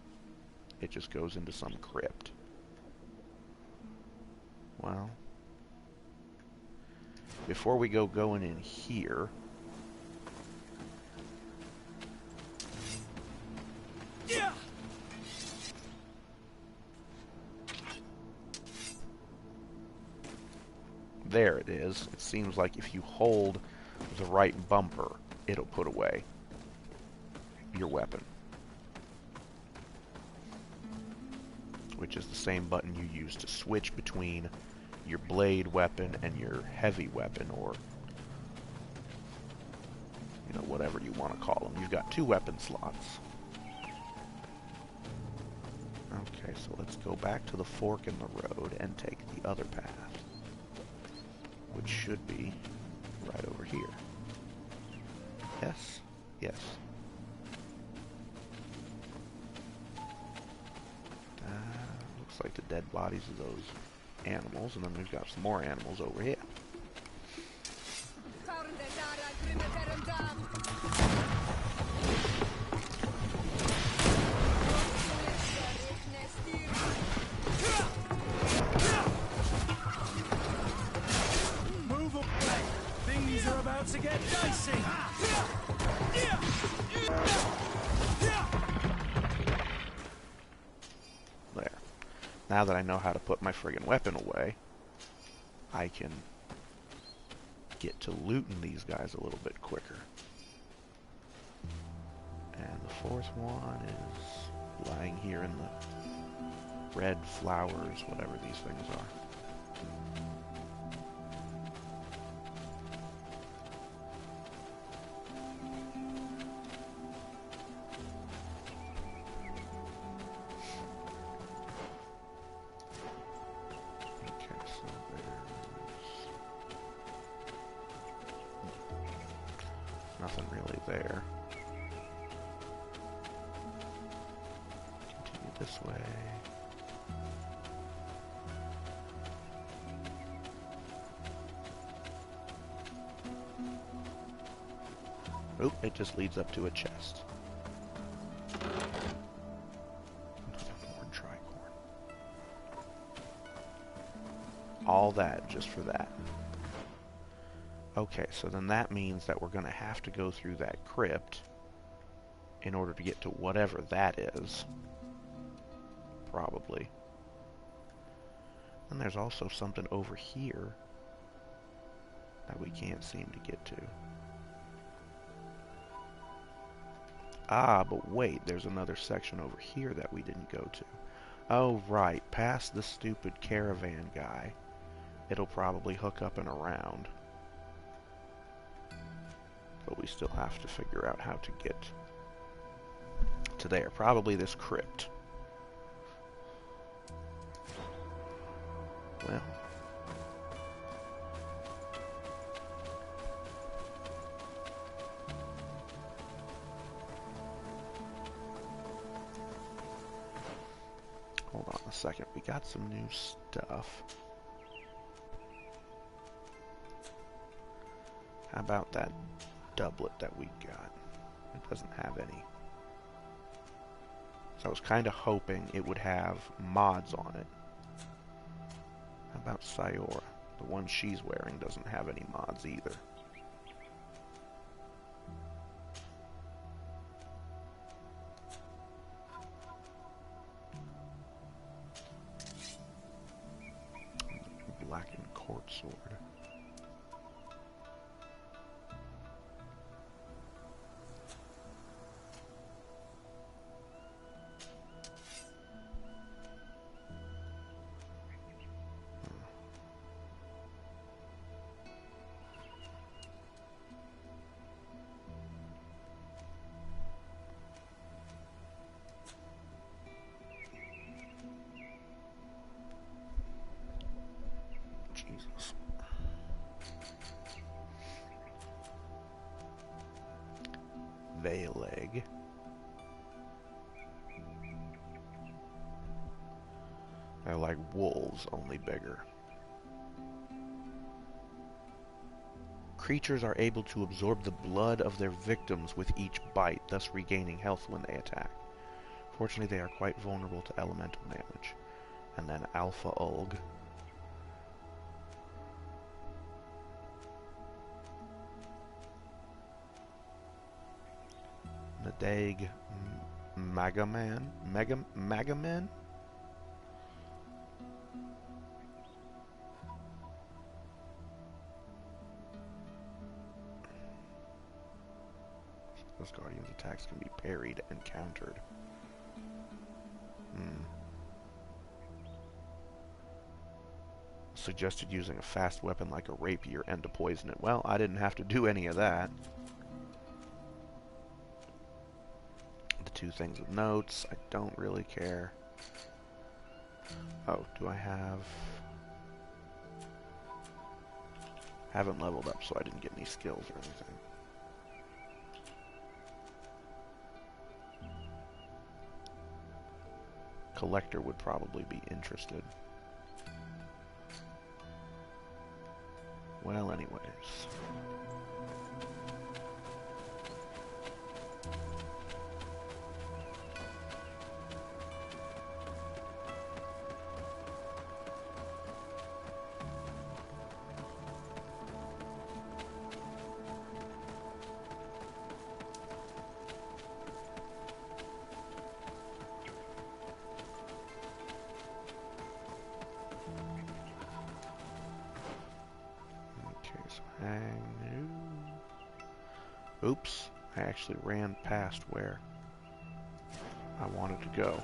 It just goes into some crypt. Well, before we go going in here, there it is. It seems like if you hold the right bumper, it'll put away your weapon. Which is the same button you use to switch between your blade weapon and your heavy weapon, or, you know, whatever you want to call them. You've got 2 weapon slots. Okay, so let's go back to the fork in the road and take the other path, which should be right over here. Yes? Yes. Looks like the dead bodies of those animals, and then we've got some more animals over here. Move away. Things are about to get dicey. There. Now that I know how to put my friggin' weapon away, I can get to looting these guys a little bit quicker. And the 4th one is lying here in the red flowers, whatever these things are. Nothing really there. Continue this way. Oh, it just leads up to a chest. More tricorn. All that just for that. Okay, so then that means that we're going to have to go through that crypt in order to get to whatever that is. Probably. And there's also something over here that we can't seem to get to. Ah, but wait, there's another section over here that we didn't go to. Oh, right, past the stupid caravan guy. it'll probably hook up and around. But we still have to figure out how to get to there. Probably this crypt. Well. Hold on a second. We got some new stuff. How about that doublet that we got? It doesn't have any. So I was kind of hoping it would have mods on it. How about Sayora? The one she's wearing doesn't have any mods either. Blackened court sword. Jesus. Veleg. They're like wolves, only bigger. Creatures are able to absorb the blood of their victims with each bite, thus regaining health when they attack. Fortunately, they are quite vulnerable to elemental damage. And then Alpha Ulg. Nadag Magaman? Magaman? Those Guardian's attacks can be parried and countered. Suggested using a fast weapon like a rapier and to poison it. Well, I didn't have to do any of that. The two things with notes, I don't really care. Oh, do I have... Haven't leveled up, so I didn't get any skills or anything. Collector would probably be interested. Well, anyways. Oops, I actually ran past where I wanted to go.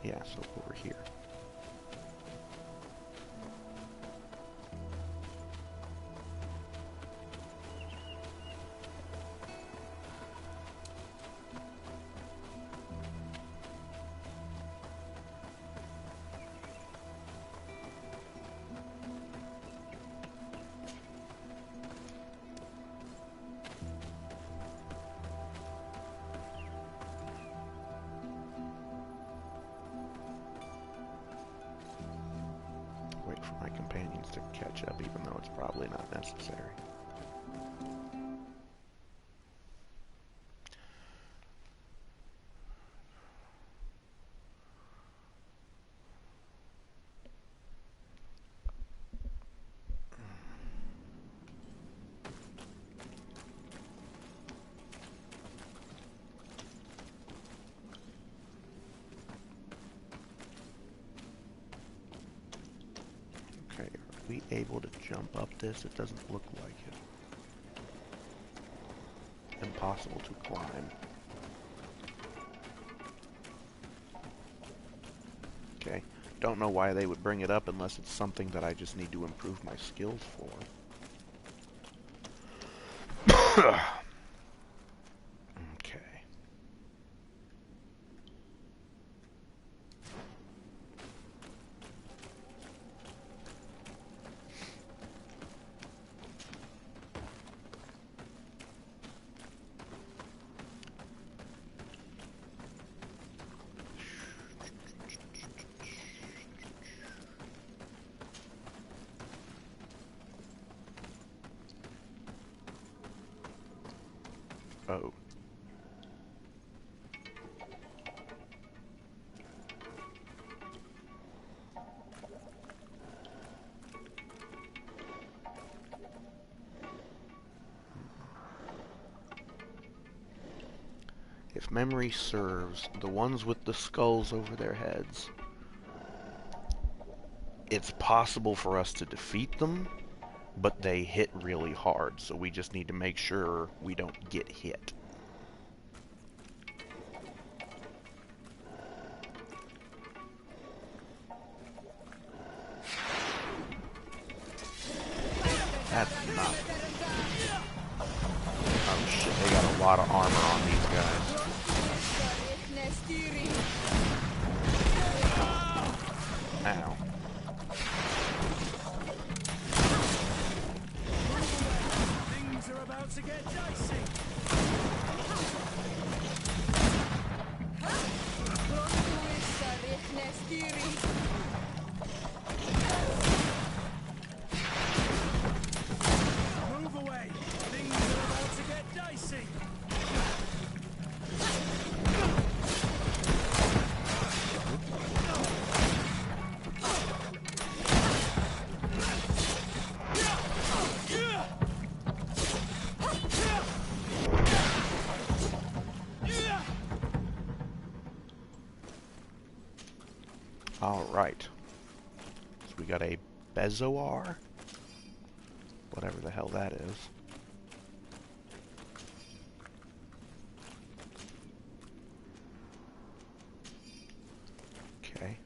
Yeah, so over here. Wait for my companions to catch up, even though it's probably not necessary. we able to jump up this? It doesn't look like it. Impossible to climb. Okay. Don't know why they would bring it up unless it's something that I just need to improve my skills for. Okay. Oh. If memory serves, the ones with the skulls over their heads, it's possible for us to defeat them, but they hit really hard, so we just need to make sure we don't get hit. That's not... Oh shit, they got a lot of armor on these guys. Ow. Things are about to get dicey. Move away. Things are about to get dicey. Alright. So we got a Bezoar. Whatever the hell that is. Okay.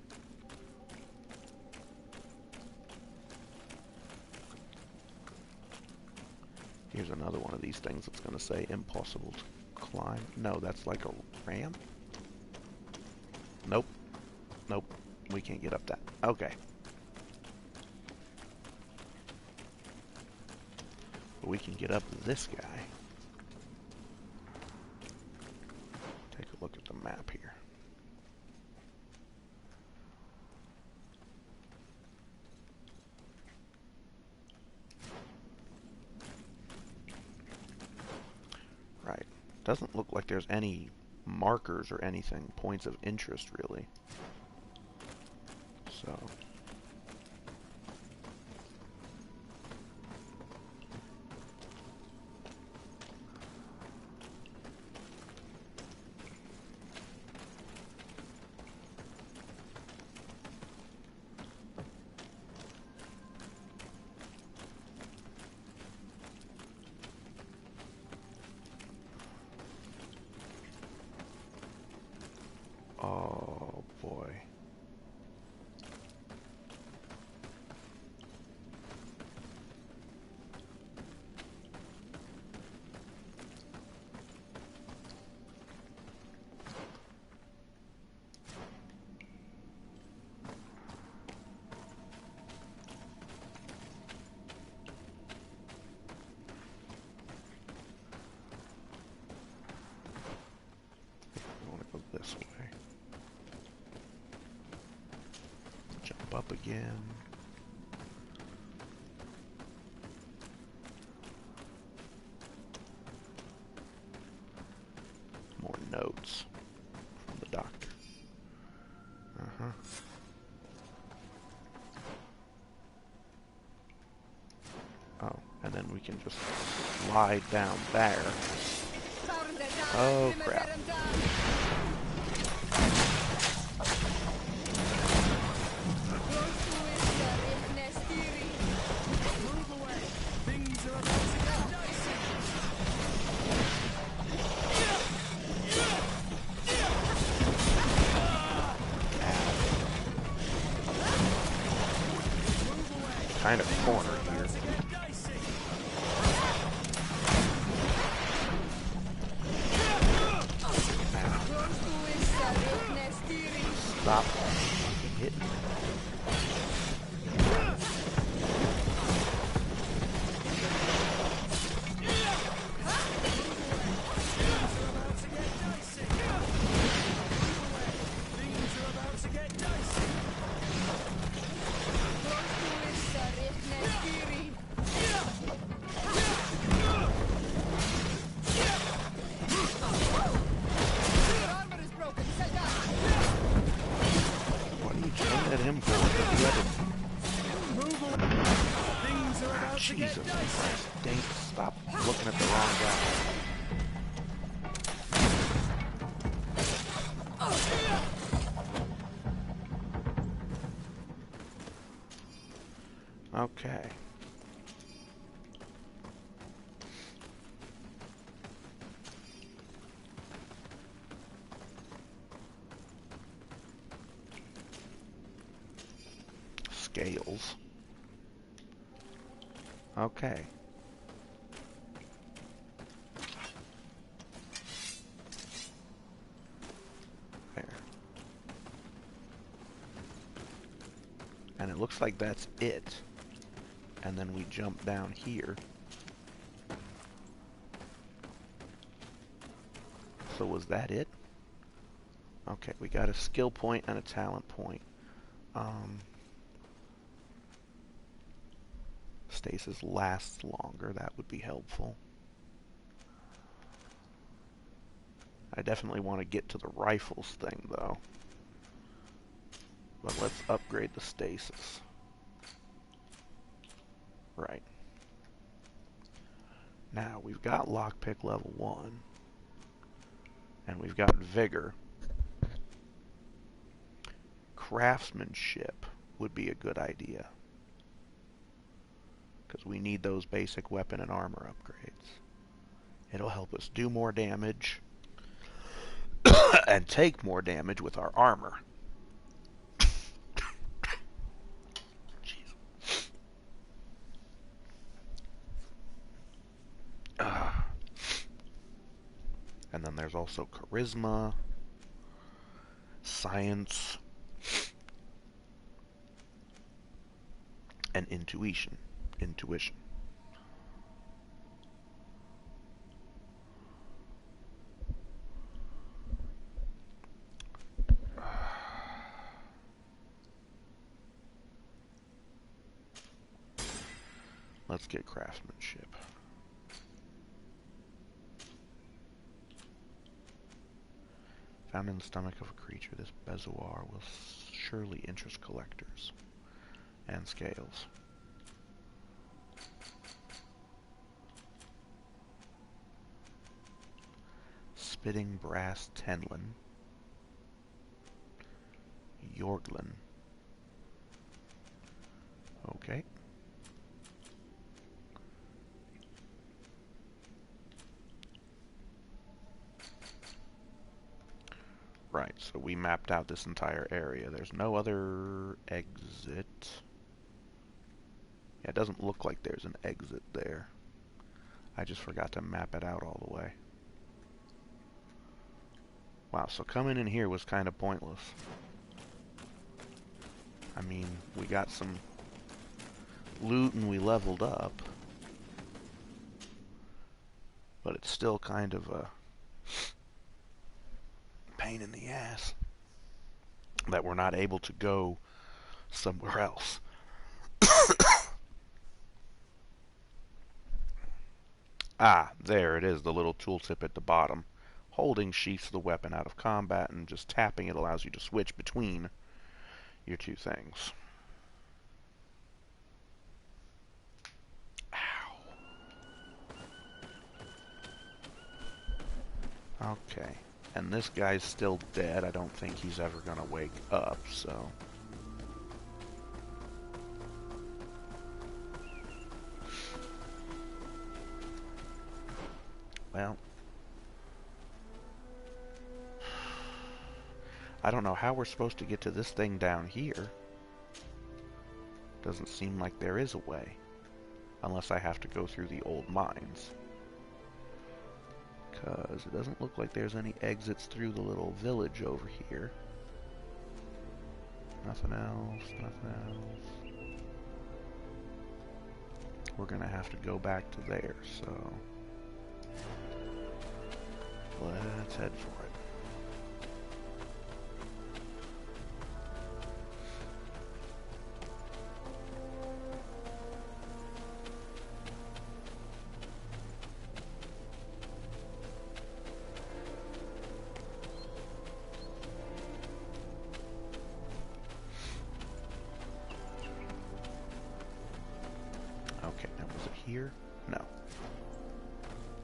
Here's another one of these things that's going to say impossible to climb. No, that's like a ramp. Nope. Nope. We can't get up that. Okay. But we can get up this guy. Take a look at the map here. Right. Doesn't look like there's any markers or anything, points of interest really. So oh boy. I want to go this way. Jump up again. More notes from the doctor. Uh-huh. Oh, and then we can just slide down there. Oh, crap. kind of cornered here. Stop fucking hitting me. What are you trying at him for? Jesus Christ, dang, stop looking at the wrong guy. Okay. Scales. Okay. There. And it looks like that's it. And then we jump down here. So was that it? Okay, we got a skill point and a talent point. Stasis lasts longer, that would be helpful. I definitely want to get to the rifles thing, though. But let's upgrade the stasis. Right. Now, we've got lockpick level 1. And we've got vigor. Craftsmanship would be a good idea. Because we need those basic weapon and armor upgrades. It'll help us do more damage and take more damage with our armor. Jeez. And then there's also charisma, science, and intuition. Let's get craftsmanship. Found in the stomach of a creature, this bezoar will surely interest collectors. And scales. Spitting brass tenlin. Yorglin. Okay. Right, so we mapped out this entire area. There's no other exit. Yeah, it doesn't look like there's an exit there. I just forgot to map it out all the way. Wow, so coming in here was kind of pointless. I mean, we got some loot and we leveled up. But it's still kind of a pain in the ass that we're not able to go somewhere else. Ah, there it is, the little tooltip at the bottom. Holding sheaths the weapon out of combat and just tapping it allows you to switch between your two things. Ow. Okay. And this guy's still dead. I don't think he's ever gonna wake up, so... Well... I don't know how we're supposed to get to this thing down here. Doesn't seem like there is a way. Unless I have to go through the old mines. Because it doesn't look like there's any exits through the little village over here. Nothing else, nothing else. We're gonna have to go back to there, so let's head for it. Okay, now was it here? No.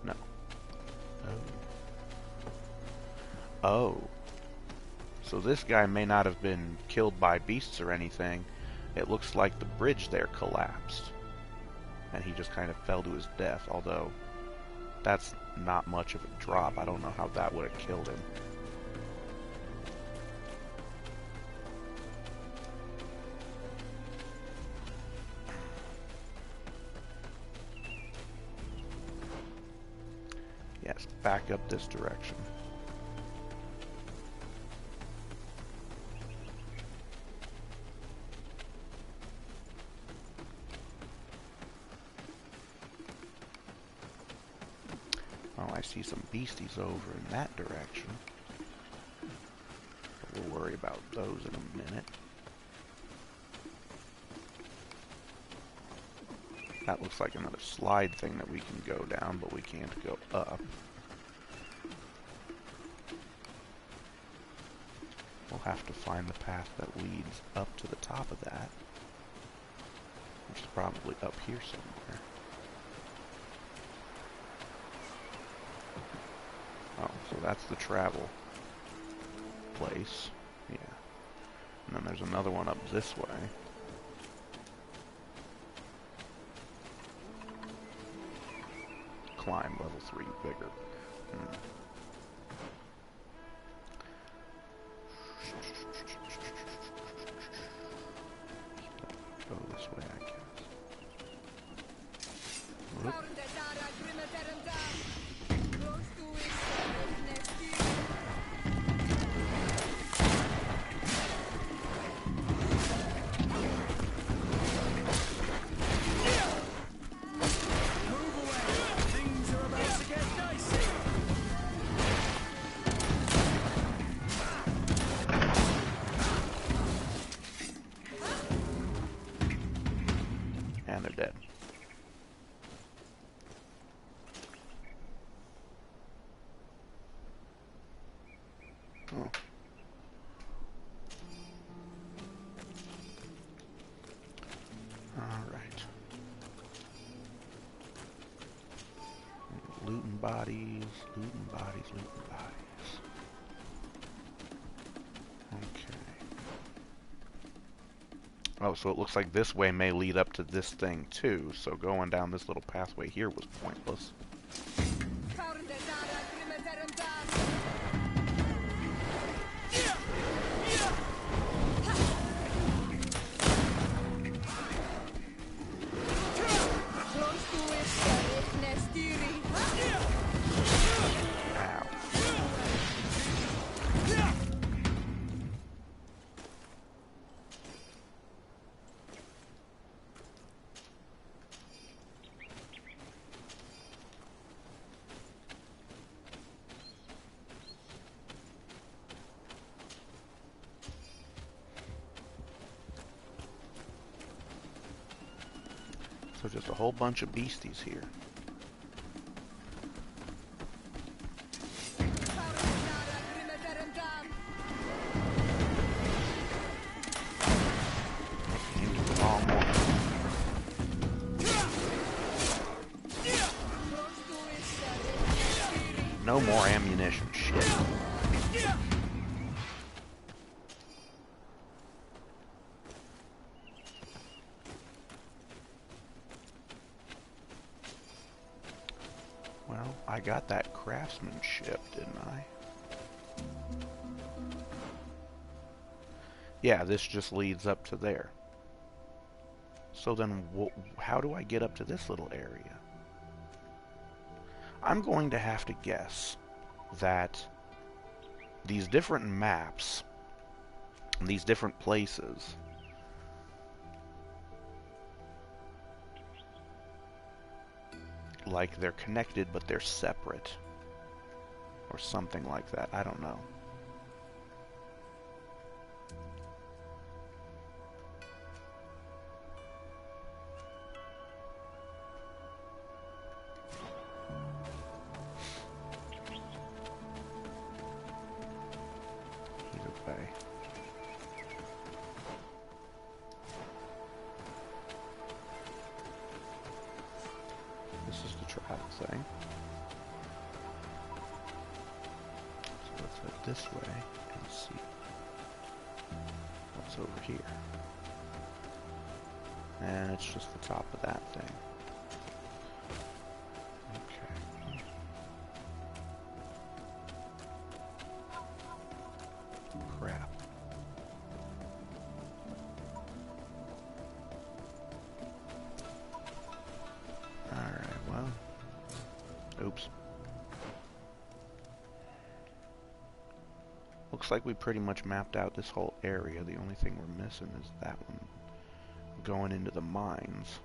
No. Oh. Oh. So this guy may not have been killed by beasts or anything. It looks like the bridge there collapsed. And he just kind of fell to his death, although that's not much of a drop. I don't know how that would have killed him. Yes, back up this direction. Oh, I see some beasties over in that direction. But we'll worry about those in a minute. That looks like another slide thing that we can go down, but we can't go up. We'll have to find the path that leads up to the top of that, which is probably up here somewhere. Oh, so that's the travel place. Yeah. And then there's another one up this way. Climb level 3 bigger. Go this way, I guess. Whoop. And they're dead. Oh. Alright. Looting bodies, looting bodies, looting bodies. Okay. Oh, so it looks like this way may lead up to this thing too, so going down this little pathway here was pointless. Ow. So just a whole bunch of beasties here. Into the wrong one. No more ammunition. Shit. Well, I got that craftsmanship, didn't I? Yeah, this just leads up to there. So then, how do I get up to this little area? I'm going to have to guess that these different maps, these different places, like they're connected but they're separate. Or something like that. I don't know. Either way. This is the travel thing. Let's head this way and see what's over here. And it's just the top of that thing. Okay. Crap. Alright, well. Oops. Looks like we pretty much mapped out this whole area. The only thing we're missing is that one going into the mines.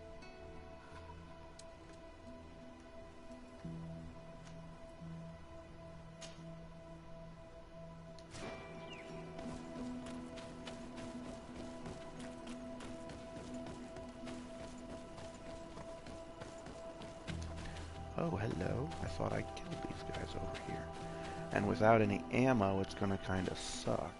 Oh, hello. I thought I killed these guys over here. And without any ammo, it's gonna kinda suck.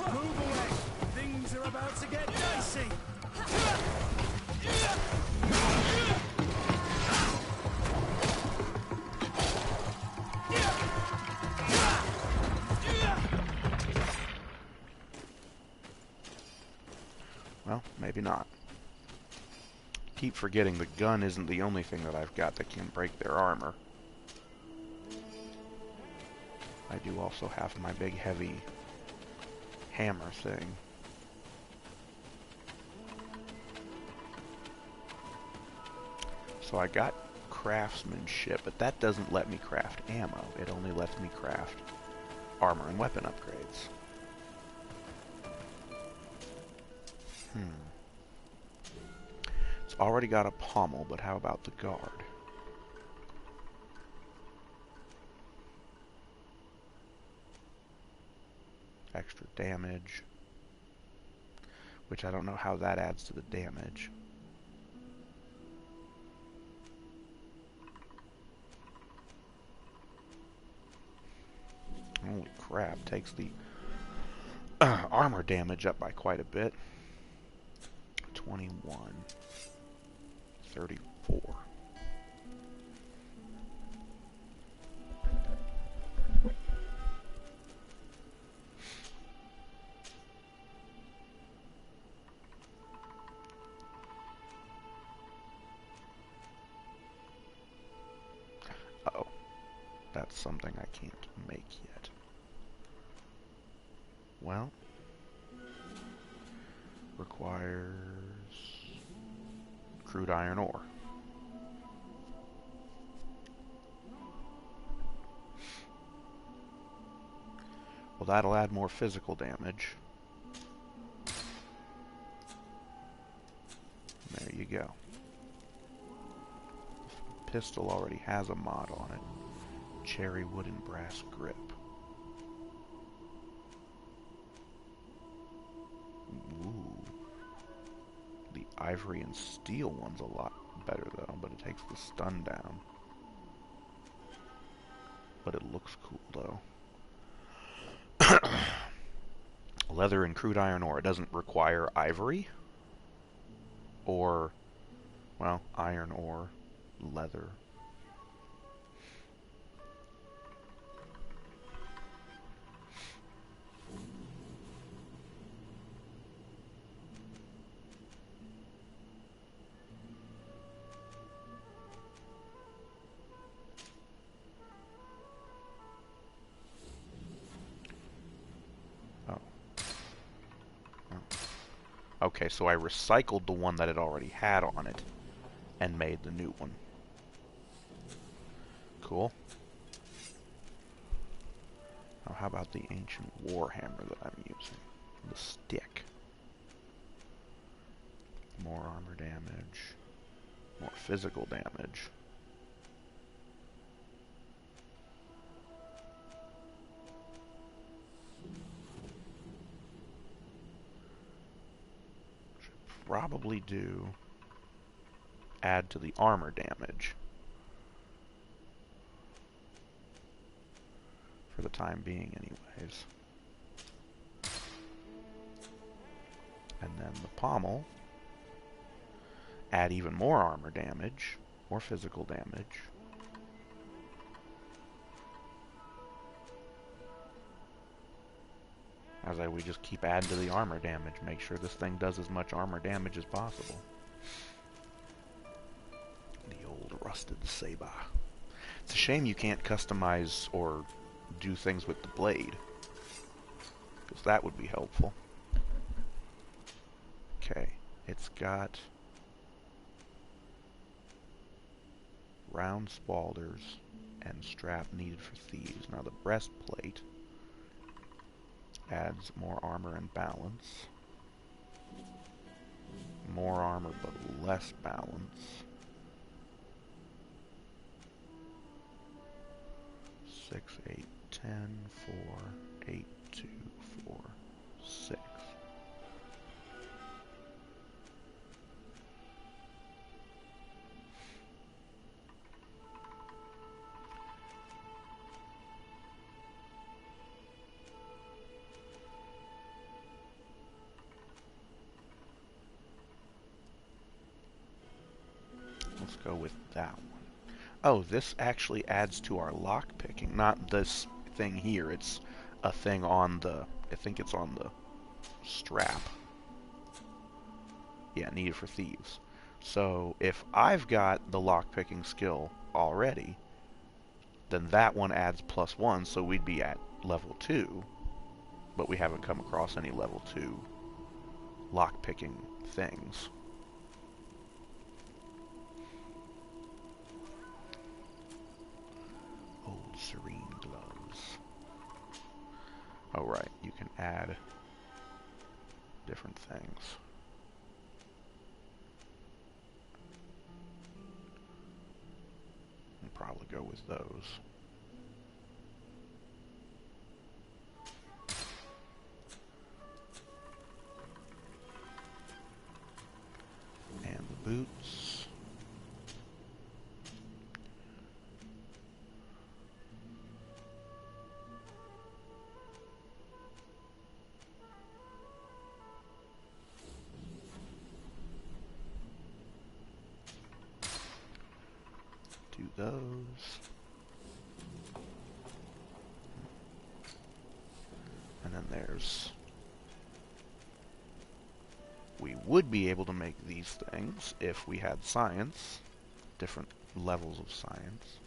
Move away! Things are about to get dicey! Well, maybe not. Keep forgetting the gun isn't the only thing that I've got that can break their armor. I do also have my big heavy hammer thing. So I got craftsmanship, but that doesn't let me craft ammo. It only lets me craft armor and weapon upgrades. It's already got a pommel, but how about the guard? Extra damage. Which I don't know how that adds to the damage. Holy crap, takes the armor damage up by quite a bit. 21. 34. Uh-oh. That's something I can't make yet. Well, requires crude iron ore. Well, that'll add more physical damage. There you go. Pistol already has a mod on it. Cherry wood and brass grip. Ooh. The ivory and steel one's a lot better though, but it takes the stun down. But it looks cool though. Leather and crude iron ore. It doesn't require ivory or, well, iron ore, leather. Okay, so I recycled the one that it already had on it and made the new one. Cool. Now how about the ancient warhammer that I'm using? The stick. More armor damage. More physical damage. Should probably do add to the armor damage. For the time being anyways. And then the pommel, add even more armor damage, more physical damage. We just keep adding to the armor damage, make sure this thing does as much armor damage as possible. The old rusted saber. It's a shame you can't customize or do things with the blade, because that would be helpful. Okay, it's got round spaulders and strap needed for thieves. Now the breastplate adds more armor and balance. More armor but less balance. 6, 8, 10, 4, 8, 2, 4, 6. Let's go with that one. Oh, this actually adds to our lockpicking. Not this thing here. It's a thing on the... I think it's on the strap. Yeah, needed for thieves. So, if I've got the lockpicking skill already, then that one adds +1, so we'd be at level 2. But we haven't come across any level 2 lockpicking things. Old serene gloves. Oh right, you can add different things. I'll probably go with those. And the boots. Do those. And then there's... We would be able to make these things if we had science. Different levels of science.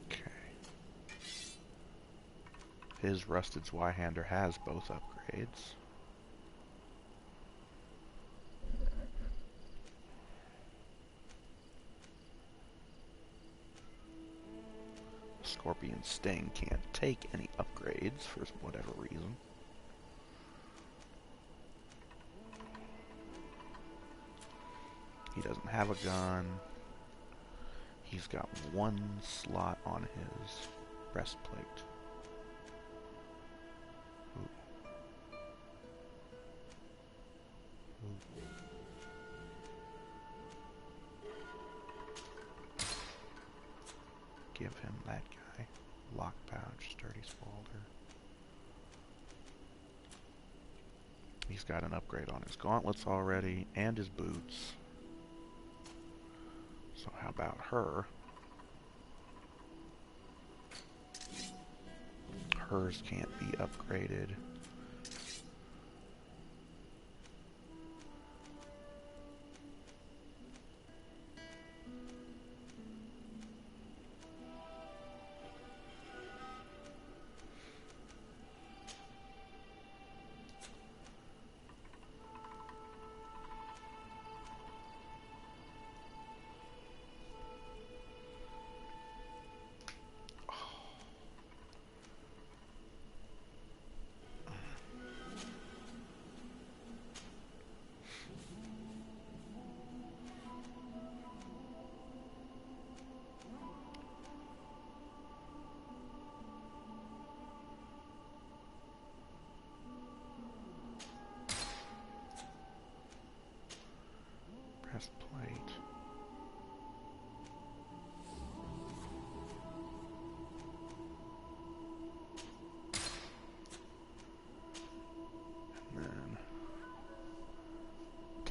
Okay. His Rusted Zweihander has both upgrades. Scorpion Sting can't take any upgrades for whatever reason. He doesn't have a gun. He's got one slot on his breastplate. Ooh. Ooh. Give him that guy. Lock pouch, sturdy spaulders. He's got an upgrade on his gauntlets already, and his boots. So how about her? Hers can't be upgraded.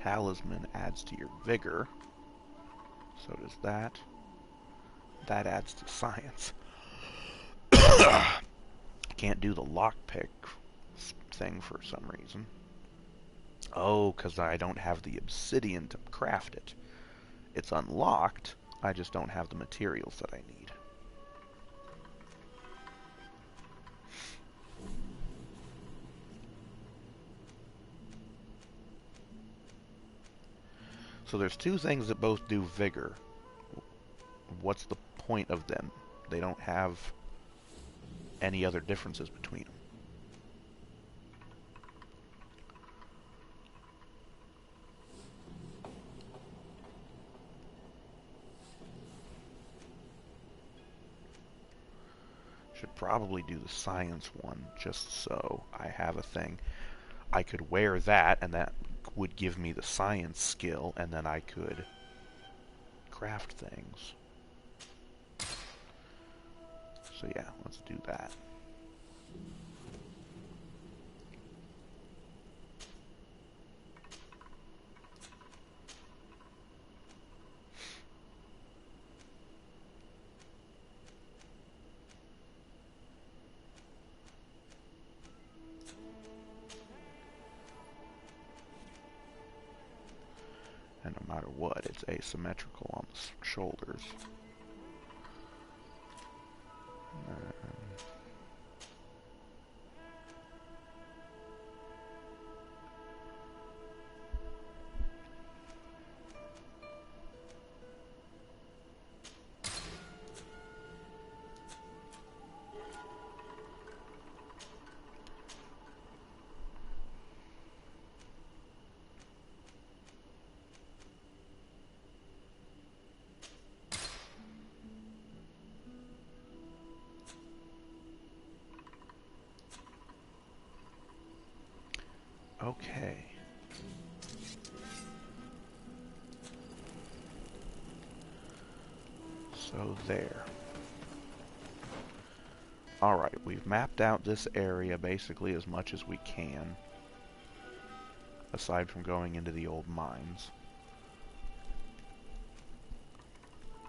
talisman adds to your vigor. So does that. That adds to science. Can't do the lockpick thing for some reason. Oh, because I don't have the obsidian to craft it. It's unlocked, I just don't have the materials that I need. So there's two things that both do vigor. What's the point of them? They don't have any other differences between them. Should probably do the science one, just so I have a thing. I could wear that, and that would give me the science skill, and then I could craft things. So yeah, let's do that. And no matter what, it's asymmetrical on the shoulders. Okay. So there. Alright, we've mapped out this area basically as much as we can, aside from going into the old mines.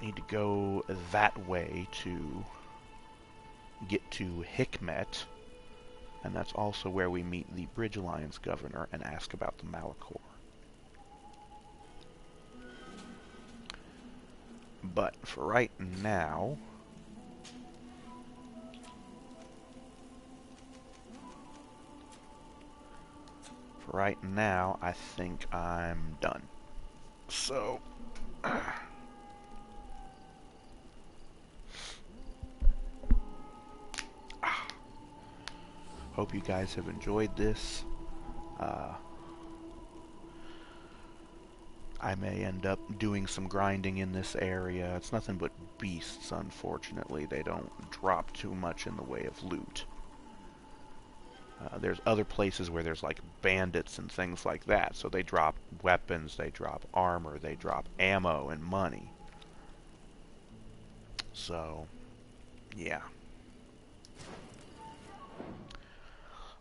Need to go that way to get to Hikmet, and that's also where we meet the Bridge Alliance governor and ask about the Malachor. But for right now, I think I'm done. So, hope you guys have enjoyed this. I may end up doing some grinding in this area. It's nothing but beasts, unfortunately. They don't drop too much in the way of loot. There's other places where there's like bandits and things like that, so they drop weapons, they drop armor, they drop ammo and money. So, yeah.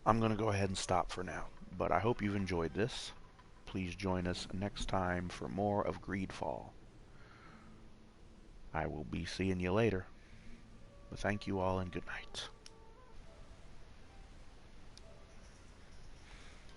I'm going to go ahead and stop for now, but I hope you've enjoyed this. Please join us next time for more of Greedfall. I will be seeing you later. But thank you all and good night.